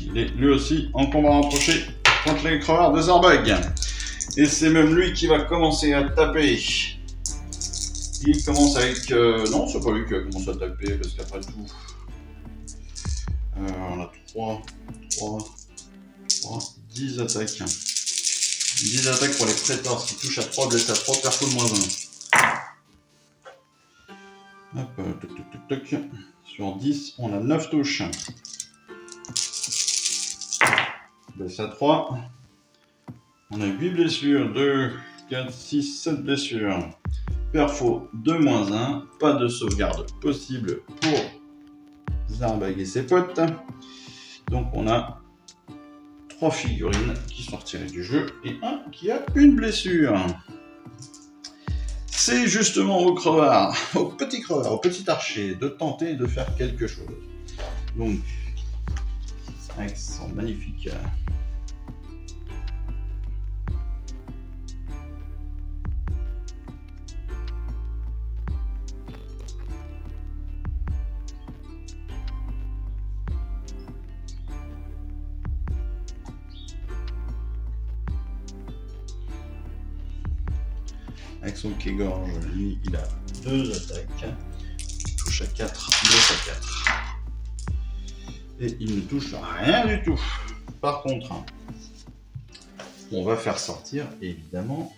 Il est lui aussi en combat rapproché contre les crevards de Zarbag. Et c'est même lui qui va commencer à taper. Il commence avec... Non, c'est pas lui qui va commencer à taper, parce qu'après tout... on a 10 attaques. 10 attaques pour les Praetors qui touchent à 3, blesse à 3, perfo de -1. Hop, toc. Sur 10, on a 9 touches. Blesse à 3. On a 8 blessures, 2, 4, 6, 7 blessures. Perfo 2-1, pas de sauvegarde possible pour Zarbag et ses potes. Donc on a 3 figurines qui sont retirées du jeu et un qui a une blessure. C'est justement au petit archer de tenter de faire quelque chose. Donc, avec son magnifique... Avec son pied-gorge, lui, il a 2 attaques. Il touche à 4, blesse à 4. Et il ne touche rien du tout. Par contre, on va faire sortir, évidemment...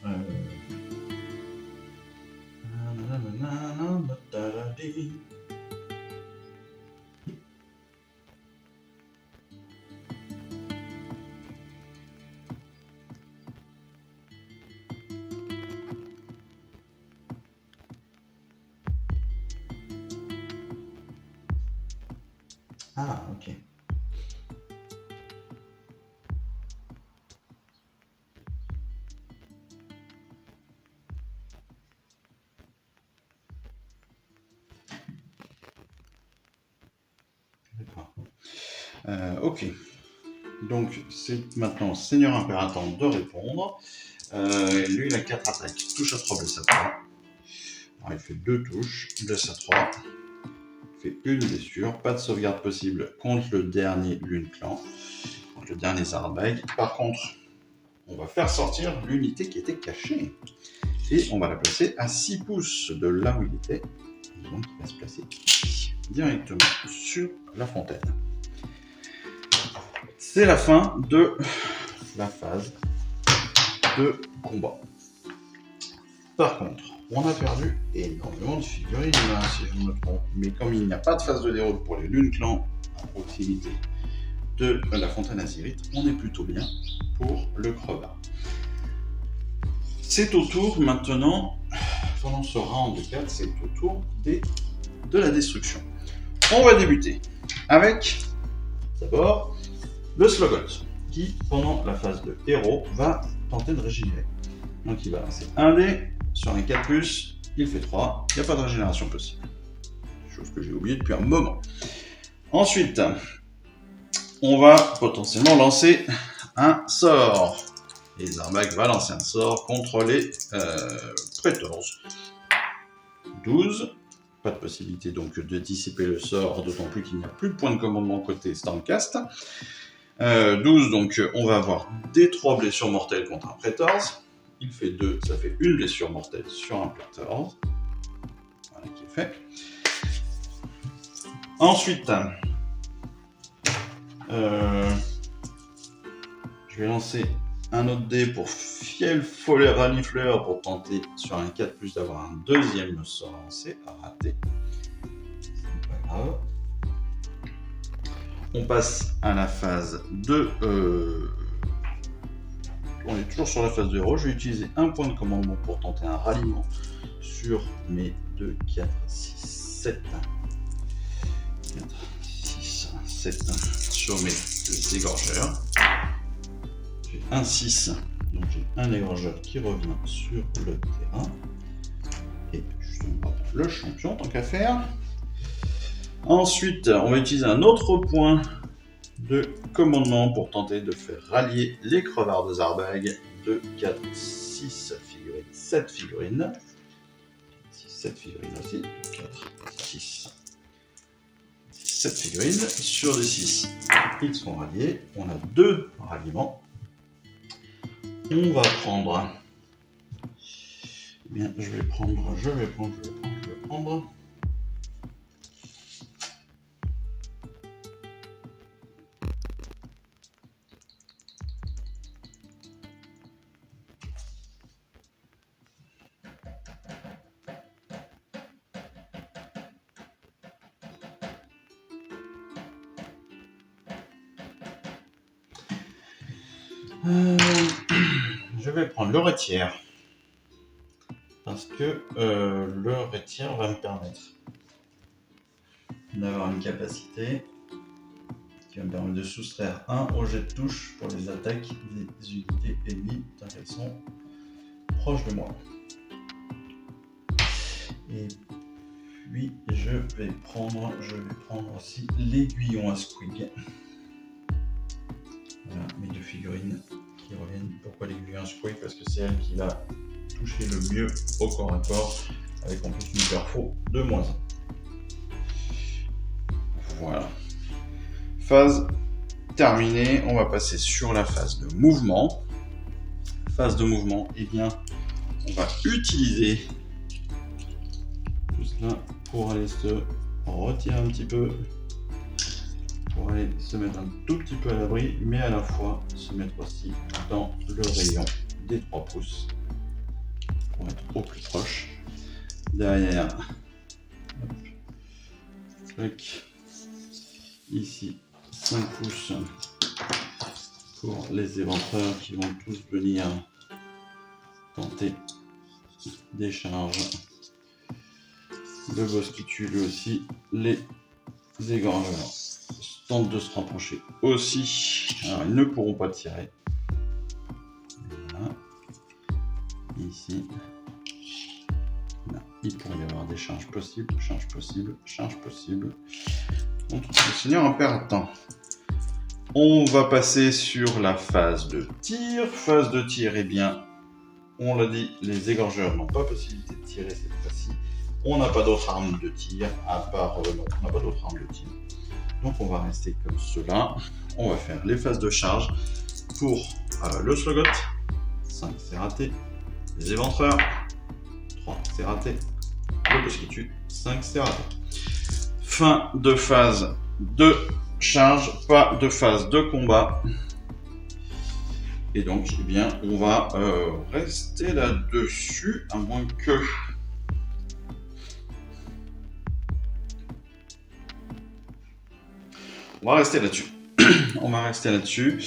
Ah, ok. D'accord. Ok. Donc, c'est maintenant Seigneur Impératant de répondre. Lui, il a 4 attaques. Touche à 3, blesse à 3. Alors, il fait 2 touches, blesse à 3. Il fait une blessure. Pas de sauvegarde possible contre le dernier Lune Clan. Contre le dernier Zardbag. Par contre, on va faire sortir l'unité qui était cachée. Et on va la placer à 6 pouces de là où il était. Et donc, il va se placer directement sur la fontaine. C'est la fin de la phase de combat. Par contre, on a perdu énormément de figurines, là, si je ne me trompe. Mais comme il n'y a pas de phase de déroute pour les Lune Clan à proximité de la fontaine Azyrite, on est plutôt bien pour le crevard. C'est au tour maintenant, pendant ce round de 4, c'est au tour de la destruction. On va débuter avec d'abord le Slogot, qui pendant la phase de héros va tenter de régénérer. Donc il va lancer un dé sur un 4+, il fait 3, il n'y a pas de régénération possible. Chose que j'ai oublié depuis un moment. Ensuite, on va potentiellement lancer un sort. Et Zardbag va lancer un sort contre les Praetors. 12. Pas de possibilité donc de dissiper le sort, d'autant plus qu'il n'y a plus de point de commandement côté Stormcast. 12, donc on va avoir des 3 blessures mortelles contre un Praetors. Il fait 2, ça fait une blessure mortelle sur un Praetors. Voilà qui est fait. Ensuite, je vais lancer un autre dé pour Fiel Follet Rallifleur pour tenter sur un 4+, d'avoir un deuxième sort lancé à rater. C'est pas grave. On passe à la phase de... On est toujours sur la phase de héros. Je vais utiliser un point de commandement pour tenter un ralliement sur mes 2, 4, 6, 7. 4, 6, 7 sur mes 2 égorgeurs. J'ai un 6, donc j'ai un égorgeur qui revient sur le terrain. Et justement, le champion, tant qu'à faire. Ensuite, on va utiliser un autre point de commandement pour tenter de faire rallier les crevards de Zardbag. 2, 4, 6 figurines, 7 figurines. 7 figurines aussi. 4, 6, 7 figurines. Sur les 6, ils sont ralliés. On a 2 ralliements. On va prendre... Eh bien, je vais prendre... Je vais prendre le rétiaire. Parce que le rétiaire va me permettre d'avoir une capacité qui va me permettre de soustraire 1 au jet de touche pour les attaques des unités ennemies tant qu'elles sont proches de moi. Et puis je vais prendre aussi l'aiguillon à squig. Voilà mes 2 figurines qui reviennent. Pourquoi l'aiguillon à squig? Parce que c'est elle qui va toucher le mieux au corps à corps, avec en plus une perfo de -1. Voilà. Phase terminée, on va passer sur la phase de mouvement. Phase de mouvement, et bien, on va utiliser tout cela pour aller se retirer un petit peu, pour aller se mettre un tout petit peu à l'abri, mais à la fois se mettre aussi dans le rayon des 3 pouces. Pour être au plus proche. Derrière, hop, tac, ici 5 pouces pour les éventreurs qui vont tous venir tenter des charges. Le boss qui tue lui aussi, les égorgeurs tentent de se rapprocher aussi. Alors ils ne pourront pas tirer. Voilà. Ici. Là, il pourrait y avoir des charges possibles. Contre le Seigneur Impératant. On va passer sur la phase de tir. Phase de tir, eh bien, on l'a dit, les égorgeurs n'ont pas possibilité de tirer cette fois-ci. On n'a pas d'autre arme de tir, à part... non, on n'a pas d'autre arme de tir. Donc on va rester comme cela. On va faire les phases de charge pour le slogot. 5, c'est raté. Les éventreurs. 3, c'est raté. Le boss qui tue. 5, c'est raté. Fin de phase de charge, pas de phase de combat. Et donc, eh bien, on va rester là-dessus, à moins que... On va rester là-dessus. On va rester là-dessus.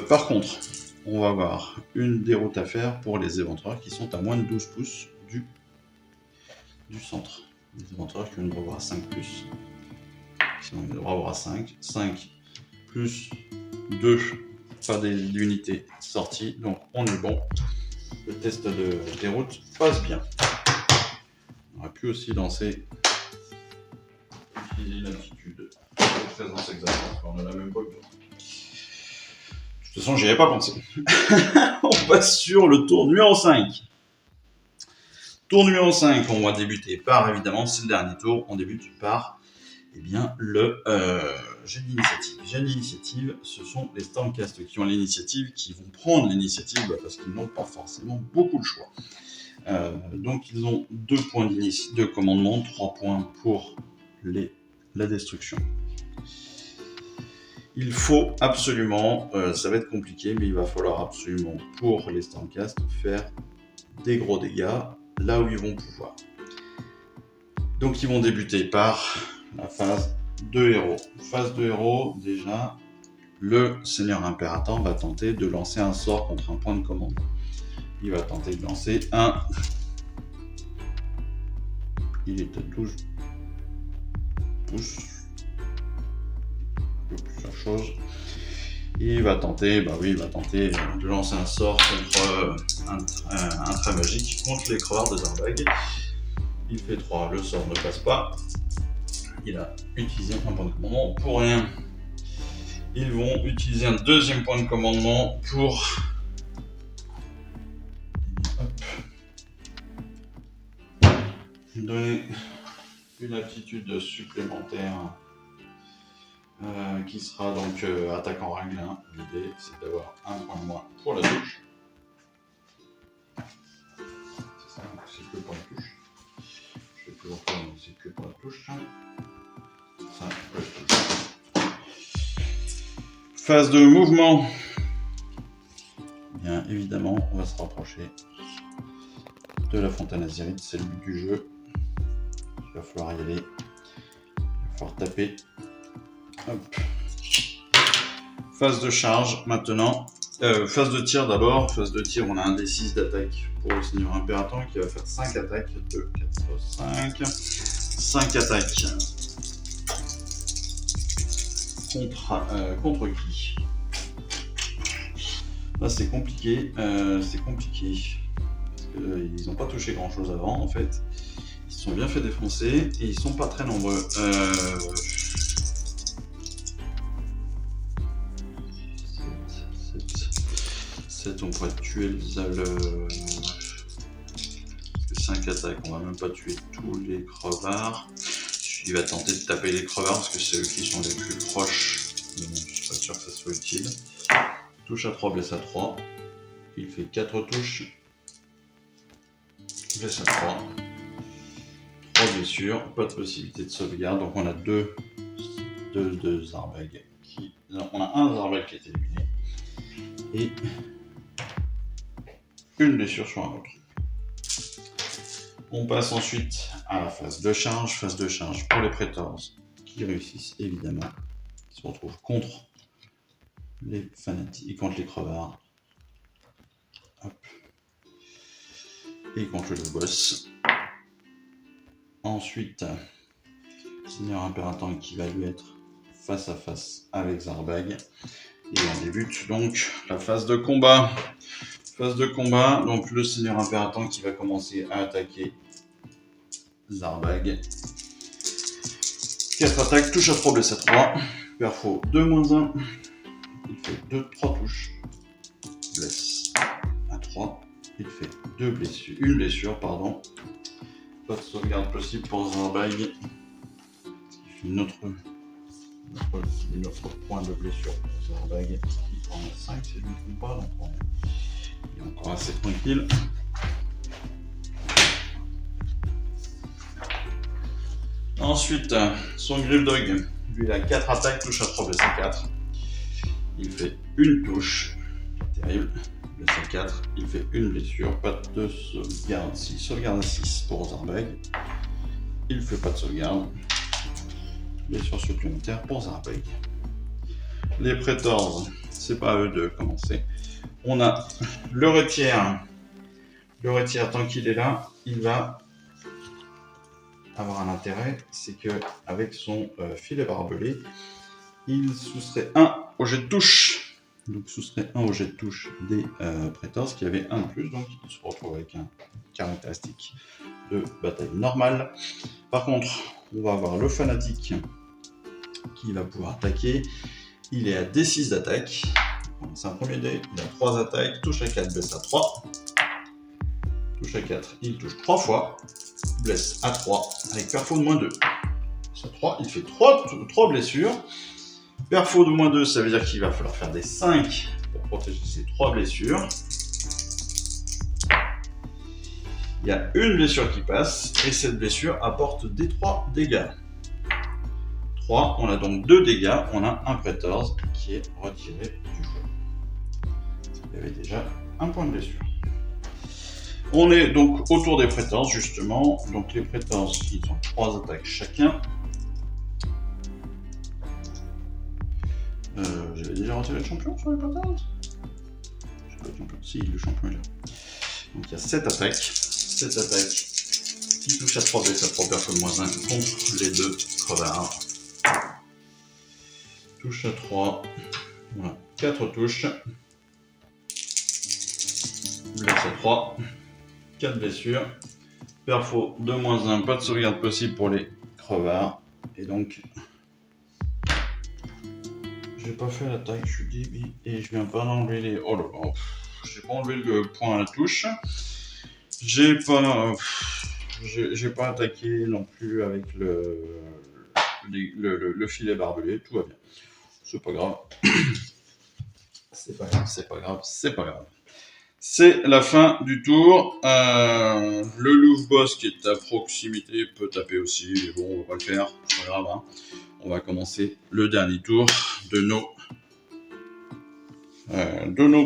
Par contre, on va avoir une déroute à faire pour les éventreurs qui sont à moins de 12 pouces du centre. Les éventreurs qui ont une droit à 5+. Sinon, il devra avoir 5. 5 plus 2, pas d'unité sortie. Donc, on est bon. Le test de déroute passe bien. On aurait pu aussi utiliser l'aptitude de présence exacte. On n'en a même pas eu. De toute façon, j'y avais pas pensé. On passe sur le tour numéro 5. Tour numéro 5, on va débuter par, évidemment, c'est le dernier tour, on débute par, eh bien, le jet d'initiative. Jet d'initiative, ce sont les Stormcast qui ont l'initiative, qui vont prendre l'initiative, parce qu'ils n'ont pas forcément beaucoup de choix. Donc, ils ont 2 points de commandement, 3 points pour la destruction. Il faut absolument, ça va être compliqué, mais il va falloir absolument, pour les Stormcast, faire des gros dégâts, là où ils vont pouvoir. Donc ils vont débuter par la phase de héros. Phase de héros, déjà, le Seigneur Impérator va tenter de lancer un sort contre un point de commande. Il va tenter de lancer un... Il est à 12 pouces. Plusieurs choses. Il va tenter, de lancer un sort contre un trait magique contre les crevards de Zarbag. Il fait 3, le sort ne passe pas. Il a utilisé un point de commandement pour rien. Ils vont utiliser un deuxième point de commandement pour... donner une aptitude supplémentaire qui sera donc attaque en règle 1. L'idée, c'est d'avoir un point de moins pour la touche. C'est ça, c'est que pour la touche. Je vais toujours faire, c'est que pour la touche. Ça, je touche. Phase de mouvement. Bien évidemment, on va se rapprocher de la fontaine azérite, c'est le but du jeu. Il va falloir y aller. Il va falloir taper. Hop. Phase de charge maintenant. Phase de tir d'abord. Phase de tir, on a un D6 d'attaque pour le Seigneur Impérator qui va faire 5 attaques. 2, 4, 5. 5 attaques. Contre qui? Là c'est compliqué. Parce qu'ils n'ont pas touché grand chose avant en fait. Ils se sont bien fait défoncer et ils sont pas très nombreux. 7, on pourrait tuer le 5 attaques, on va même pas tuer tous les crevards. Il va tenter de taper les crevards parce que c'est eux qui sont les plus proches. Mais bon, je suis pas sûr que ça soit utile. Touche à 3, blesse à 3. Il fait 4 touches. Blesse à 3. 3 blessures, pas de possibilité de sauvegarde. Donc on a deux Zarbag qui... Non, on a un Zarbag qui est éliminé. Et une blessure sur un autre. On passe ensuite à la phase de charge. Phase de charge pour les Praetors qui réussissent évidemment. Ils se retrouvent contre les fanatiques et contre les crevards. Hop. Et contre le boss. Ensuite, Seigneur Impérator qui va lui être face à face avec Zarbag. Et on débute donc la phase de combat. Phase de combat, donc le Seigneur Impérator qui va commencer à attaquer Zarbag. 4 attaques, touche à 3, blesse à 3. Perfo 2-1. il fait 3 touches. Blesse à 3. Il fait une blessure, pardon. Pas de sauvegarde possible pour Zarbag. Une autre point de blessure pour Zarbag. Il en a 5 si je ne me trompe pas, donc il est encore assez tranquille. Ensuite, son Griffdog, lui il a 4 attaques, touche à 3, blesse à 4. Il fait une touche, terrible, blesse à 4. Il fait une blessure, pas de sauvegarde, sauvegarde à 6 pour Zarbag. Il fait pas de sauvegarde. Blessure supplémentaire pour Zarbag. Les Praetors, c'est pas à eux de commencer. On a le retière. Le retière, tant qu'il est là, il va avoir un intérêt, c'est que avec son filet barbelé, il soustrait 1 au jet de touche. Donc soustrait 1 au jet de touche des Praetors qui avait 1 de plus, donc il se retrouve avec un caractéristique de bataille normale. Par contre, on va avoir le fanatique qui va pouvoir attaquer. Il est à D6 d'attaque. C'est un premier dé, il a 3 attaques, touche à 4, blesse à 3. Touche à 4, il touche 3 fois, blesse à 3 avec perfo de -2. À 3, il fait 3 blessures. Perfo de -2, ça veut dire qu'il va falloir faire des 5 pour protéger ces 3 blessures. Il y a une blessure qui passe et cette blessure apporte des 3 dégâts. 3, on a donc 2 dégâts, on a un Praetors qui est retiré du jeu. Il y avait déjà un point de blessure. On est donc autour des Praetors justement. Donc les Praetors, ils ont 3 attaques chacun. J'avais déjà retiré le champion sur les Praetors. Je sais pas le champion. Si, le champion est là. Donc il y a 7 attaques. 7 attaques qui touchent à 3 blesses à 3 perfos de -1 contre les 2 crevards. Touche à 3. Voilà. 4 touches. Blesse à 3. 4 blessures. Perfo de -1. Pas de sauvegarde possible pour les crevards. Et donc, j'ai pas fait l'attaque, je suis débile. Et je viens pas d'enlever les. Oh là là. J'ai pas enlevé le point à la touche. J'ai pas attaqué non plus avec le filet barbelé. Tout va bien. C'est pas grave. C'est pas grave, c'est pas grave, c'est pas grave. C'est la fin du tour. Le Louvre Boss qui est à proximité peut taper aussi. Mais bon, on va pas le faire. C'est pas grave. Hein. On va commencer le dernier tour de nos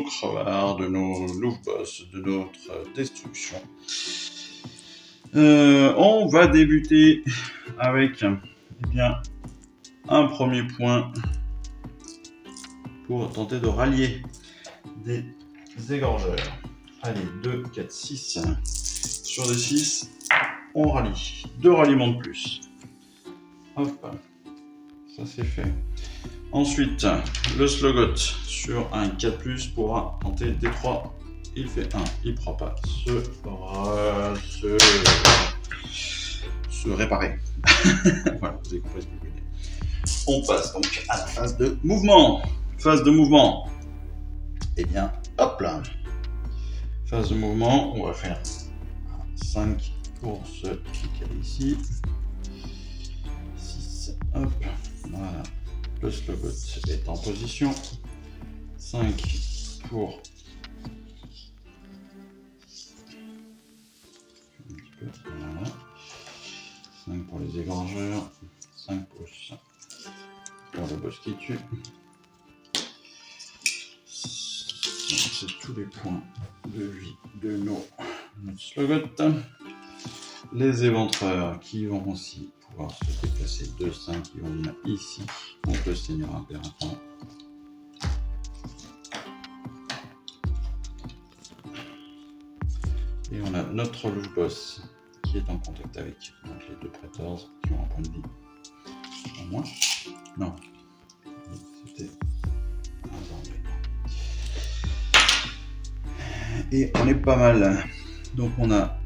crevards, de nos Louvre Boss, de notre destruction. On va débuter avec un premier point pour tenter de rallier des égorgeurs. Allez, 2, 4, 6. Sur des 6, on rallie. 2 ralliements de plus. Hop, ça c'est fait. Ensuite, le Slogot sur un 4+, pourra tenter des 3. Il fait 1, il ne pourra pas se réparer. Voilà, vous avez compris ce que je veux dire. On passe donc à la phase de mouvement. Phase de mouvement. Eh bien, hop là. Phase de mouvement, on va faire 5 pour ce qui est ici. 6, hop, voilà. Le Slogot est en position. 5 pour... Voilà. 5 pour les égorgeurs. 5 pouces pour le boss qui tue. C'est tous les points de vie de notre Slogot. Les éventreurs qui vont aussi pouvoir se déplacer de 5, qui vont venir ici contre le Seigneur Impérateur. Et on a notre louche boss qui est en contact avec donc, les 2 Praetors qui ont un point de vie en moins. Non, c'était un Zarbag. Et on est pas mal. Donc on a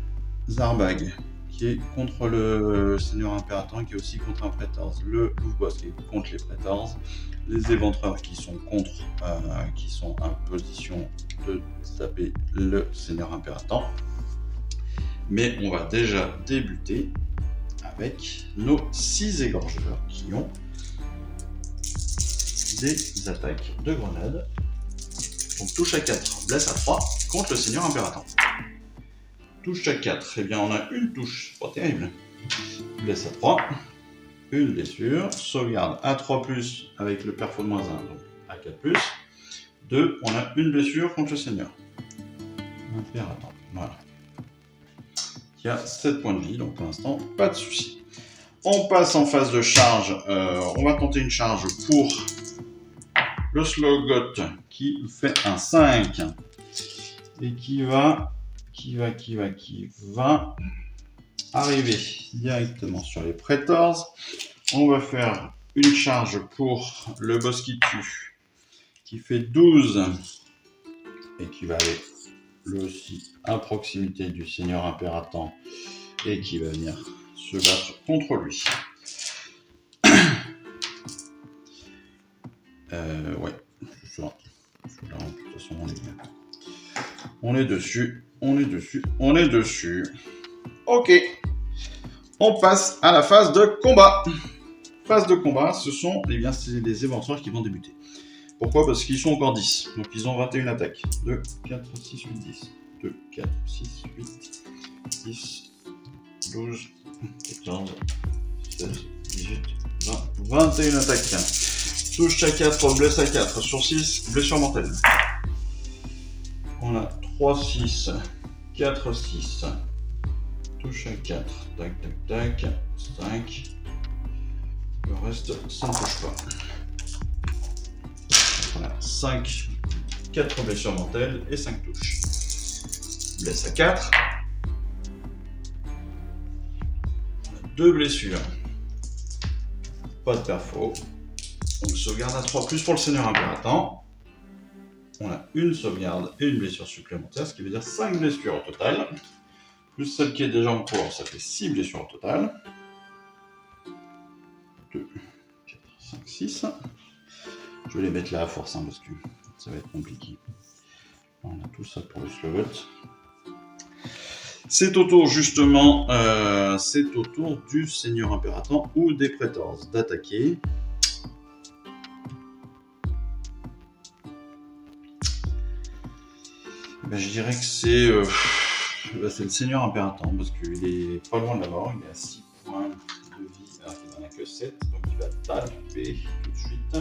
Zarbag qui est contre le Seigneur Impérator, qui est aussi contre un Praetors, le Louvre Boss qui est contre les Praetors, les Éventreurs qui sont contre, qui sont en position de taper le Seigneur Impérator. Mais on va déjà débuter avec nos 6 égorgeurs qui ont des attaques de grenade. Donc touche à 4, blesse à 3 contre le Seigneur Impérator. Touche à 4, et bien on a une touche, pas terrible. Blesse à 3, une blessure, sauvegarde à 3+, avec le perfo de -1, donc à 4+. 2, on a une blessure contre le Seigneur Impérator. Voilà. Qui a 7 points de vie, donc pour l'instant, pas de souci. On passe en phase de charge. On va tenter une charge pour le Slogot qui fait un 5 et qui va arriver directement sur les Praetors. On va faire une charge pour le boss qui tue qui fait 12 et qui va aller lui aussi à proximité du Seigneur Impérator et qui va venir se battre contre lui. Ouais, c'est ça. Là, de toute façon, on est dessus. Ok. On passe à la phase de combat. Phase de combat, ce sont c'est les Éventreurs qui vont débuter. Pourquoi ? Parce qu'ils sont encore 10. Donc ils ont 21 attaques. 2, 4, 6, 8, 10. 2, 4, 6, 8, 10, 12, 14, 16, 18, 20, 21 attaques. Touche à 4, blesse à 4. Sur 6, blessure mortelle. On a 3, 6, 4, 6. Touche à 4. Tac, tac, tac. 5. Le reste, ça ne touche pas. Voilà, 5, 4 blessures mortelles et 5 touches. Blesse à 4. On a 2 blessures. Pas de perfo. Donc sauvegarde à 3+, pour le Seigneur Impérator. On a une sauvegarde et une blessure supplémentaire, ce qui veut dire 5 blessures au total. Plus celle qui est déjà en cours, ça fait 6 blessures au total. 2, 4, 5, 6. Je vais les mettre là à force, parce que ça va être compliqué. On a tout ça pour le Slogot. C'est au tour justement, du Seigneur Impérator ou des Praetors d'attaquer. Je dirais que c'est le Seigneur Impérator, parce qu'il est pas loin de la mort, il est à 6 points de vie, alors qu'il n'en a que 7, donc il va taper tout de suite.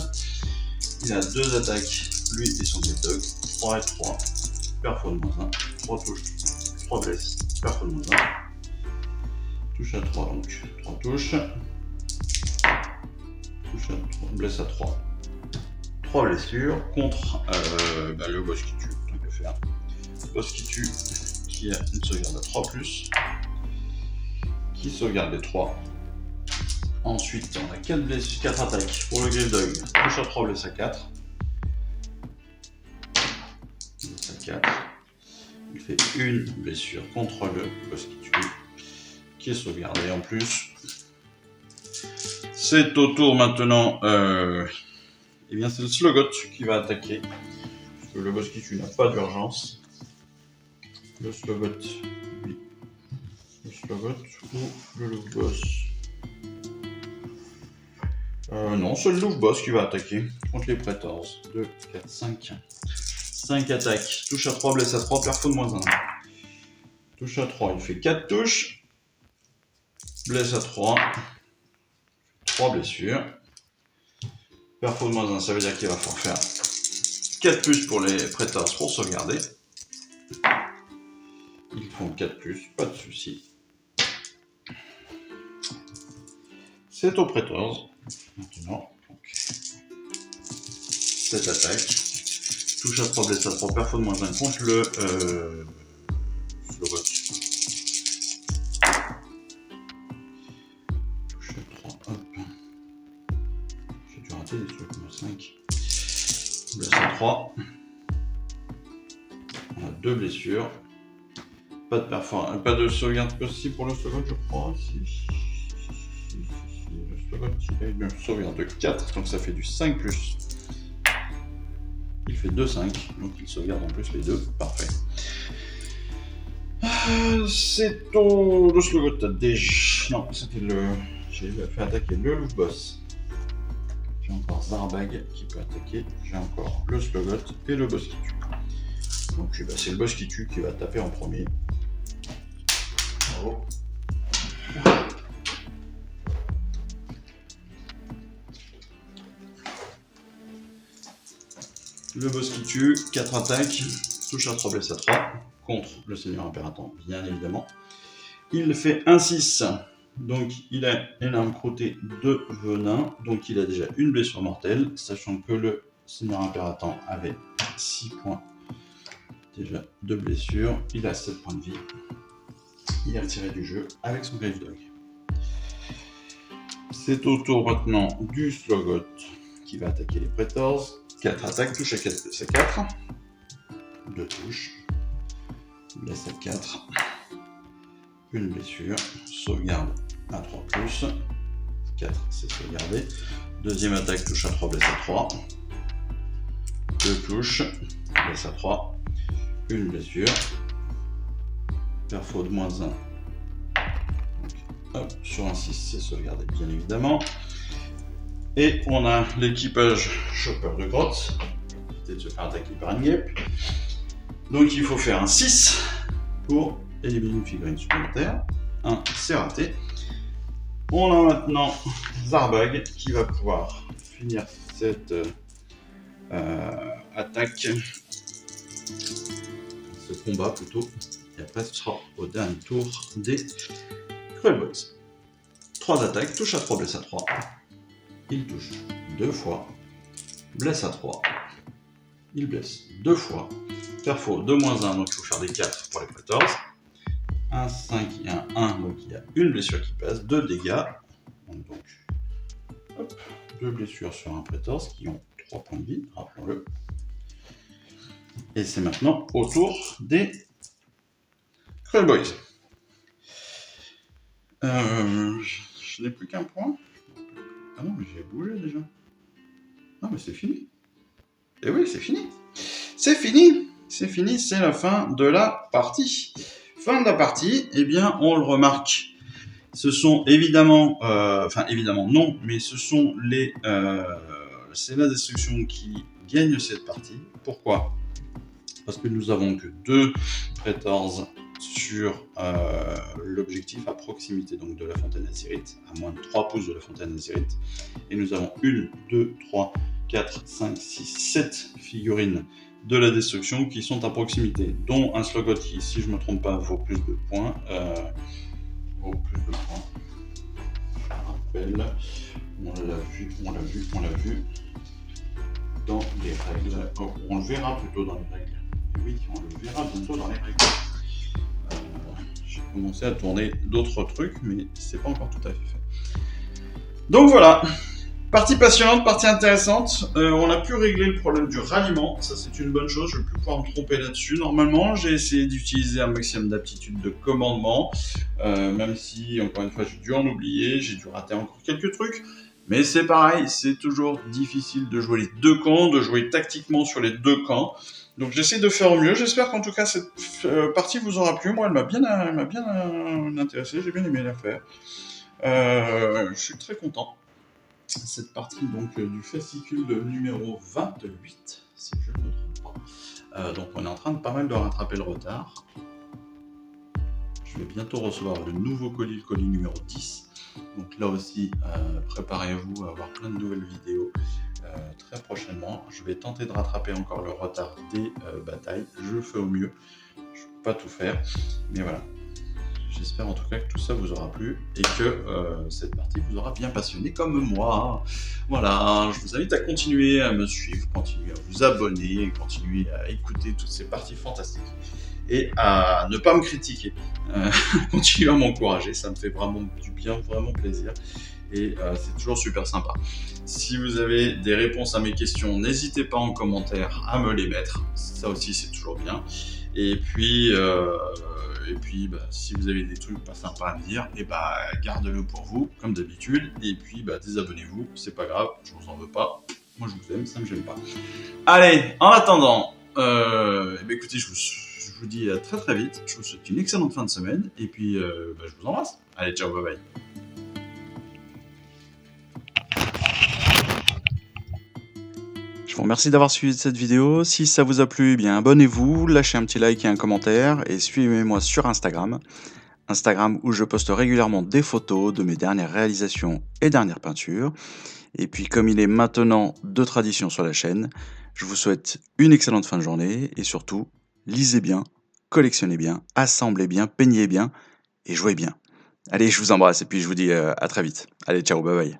Il a 2 attaques, lui et son Dog, 3 et 3, perfo de -1, 3 touches, 3 blesses, perfo de -1, touche à 3, donc 3 touches, touche à 3, blesse à 3, 3 blessures, contre le boss qui tue, tant qu'à faire. Boss qui tue, qui a une sauvegarde à 3+, qui sauvegarde les 3. Ensuite, on a 4 blessures, 4 attaques pour le Dog. Touche à 3, blesse à 4. Blesse à 4. Il fait une blessure contre le boss qui tue, qui est sauvegardé en plus. C'est au tour maintenant. C'est le Slogot qui va attaquer. Parce que le boss qui tue n'a pas d'urgence. Le Slogot, lui. Le Slogot ou le Louvre Boss. Non, c'est le Louvre Boss qui va attaquer contre les Praetors. 2, 4, 5. 5 attaques. Touche à 3, blesse à 3, perfo de -1. Touche à 3, il fait 4 touches. Blesse à 3. 3 blessures. Perfo de -1, ça veut dire qu'il va falloir faire 4+ pour les Praetors pour sauvegarder. Ils font 4+, pas de soucis. C'est aux Praetors. Maintenant, donc, cette attaque. Touche à 3, blesse à 3, perfo de -1 contre le Slogot. Touche à 3, hop. J'ai dû rater des trucs, 5. Blesse à 3. On a 2 blessures. Pas de sauvegarde possible pour le slogot, je crois. Si. Le slogot, il a une sauvegarde de 4, donc ça fait du 5 plus. Il fait 2-5, donc il sauvegarde en plus les deux. Parfait. C'est le slogot déjà. Non, c'était le. J'ai fait attaquer le loup boss. J'ai encore Zarbag qui peut attaquer. J'ai encore le slogot et le boss qui tue. Donc c'est le boss qui tue qui va taper en premier. Bravo. Le boss qui tue, 4 attaques, touche à 3, blesse à 3, contre le Seigneur Impératant, bien évidemment. Il fait 1-6, donc il a énorme crotté de venin, donc il a déjà une blessure mortelle, sachant que le Seigneur Impératant avait 6 points déjà de blessure, il a 7 points de vie. Il est retiré du jeu avec son Grave Dog. C'est au tour maintenant du Slogot qui va attaquer les Praetors. 4 attaques, touche à 4, blesse à 4. 2 touches. Blesse à 4. Une blessure. Sauvegarde à 3 plus. 4, c'est sauvegardé. Deuxième attaque, touche à 3, blesse à 3. 2 touches. Blesse à 3. Une blessure. Perfo de -1. Donc, hop, sur un 6, c'est sauvegardé, bien évidemment. Et on a l'équipage Chopper de grotte, pour éviter de se faire attaquer par une guêpe. Donc il faut faire un 6 pour éliminer une figurine supplémentaire. 1, c'est raté. On a maintenant Zarbag qui va pouvoir finir cette attaque, ce combat plutôt. Et après ce sera au dernier tour des Cruel Boys. 3 attaques, touche à 3, blesse à 3. Il touche 2 fois, blesse à 3, il blesse 2 fois, perfo de -1, donc il faut faire des 4 pour les 14, 1, 5 et un 1, donc il y a une blessure qui passe, 2 dégâts, donc hop, 2 blessures sur un Praetors qui ont 3 points de vie, rappelons-le. Et c'est maintenant au tour des Cruel Boys. Je n'ai plus qu'un point. Ah non, mais j'ai bougé déjà. Non, mais c'est fini. Eh oui, c'est fini. C'est fini. C'est fini, c'est la fin de la partie. Fin de la partie, eh bien, on le remarque. Ce sont évidemment... évidemment non, mais ce sont les... c'est la destruction qui gagne cette partie. Pourquoi ? Parce que nous avons que 2 Praetors sur l'objectif à proximité donc de la fontaine Azyrite, à moins de 3 pouces de la fontaine Azyrite. Et nous avons 1, 2, 3, 4, 5, 6, 7 figurines de la destruction qui sont à proximité, dont un Slogot qui, si je ne me trompe pas, vaut plus de points. Je rappelle, on l'a vu dans les règles. Oh, on le verra plutôt dans les règles. Oui, on le verra bientôt dans les règles. J'ai commencé à tourner d'autres trucs, mais c'est pas encore tout à fait fait. Donc voilà, partie passionnante, partie intéressante. On a pu régler le problème du ralliement, ça c'est une bonne chose, je ne vais plus pouvoir me tromper là-dessus. Normalement, j'ai essayé d'utiliser un maximum d'aptitude de commandement, même si, encore une fois, j'ai dû en oublier, j'ai dû rater encore quelques trucs. Mais c'est pareil, c'est toujours difficile de jouer les deux camps, de jouer tactiquement sur les deux camps. Donc j'essaie de faire au mieux. J'espère qu'en tout cas cette partie vous aura plu. Moi, elle m'a bien intéressé. J'ai bien aimé la faire. Je suis très content. Cette partie donc du fascicule numéro 28, si je ne me trompe pas. Donc on est en train de pas mal de rattraper le retard. Je vais bientôt recevoir le nouveau colis, le colis numéro 10. Donc là aussi, préparez-vous à avoir plein de nouvelles vidéos très prochainement. Je vais tenter de rattraper encore le retard des batailles. Je fais au mieux. Je ne peux pas tout faire. Mais voilà. J'espère en tout cas que tout ça vous aura plu et que cette partie vous aura bien passionné comme moi. Voilà, je vous invite à continuer à me suivre, continuer à vous abonner, continuer à écouter toutes ces parties fantastiques et à ne pas me critiquer. Continuer à m'encourager, ça me fait vraiment du bien, vraiment plaisir et c'est toujours super sympa. Si vous avez des réponses à mes questions, n'hésitez pas en commentaire à me les mettre, ça aussi c'est toujours bien. Et puis Et puis, si vous avez des trucs pas sympas à me dire, et gardez-le pour vous, comme d'habitude. Et puis, désabonnez-vous, c'est pas grave, je vous en veux pas. Moi, je vous aime, ça me gêne pas. Allez, en attendant, écoutez, je vous dis à très très vite. Je vous souhaite une excellente fin de semaine. Et puis, je vous embrasse. Allez, ciao, bye bye. Je vous remercie d'avoir suivi cette vidéo. Si ça vous a plu, eh bien abonnez-vous, lâchez un petit like et un commentaire et suivez-moi sur Instagram. Instagram où je poste régulièrement des photos de mes dernières réalisations et dernières peintures. Et puis comme il est maintenant de tradition sur la chaîne, je vous souhaite une excellente fin de journée et surtout, lisez bien, collectionnez bien, assemblez bien, peignez bien et jouez bien. Allez, je vous embrasse et puis je vous dis à très vite. Allez, ciao, bye bye.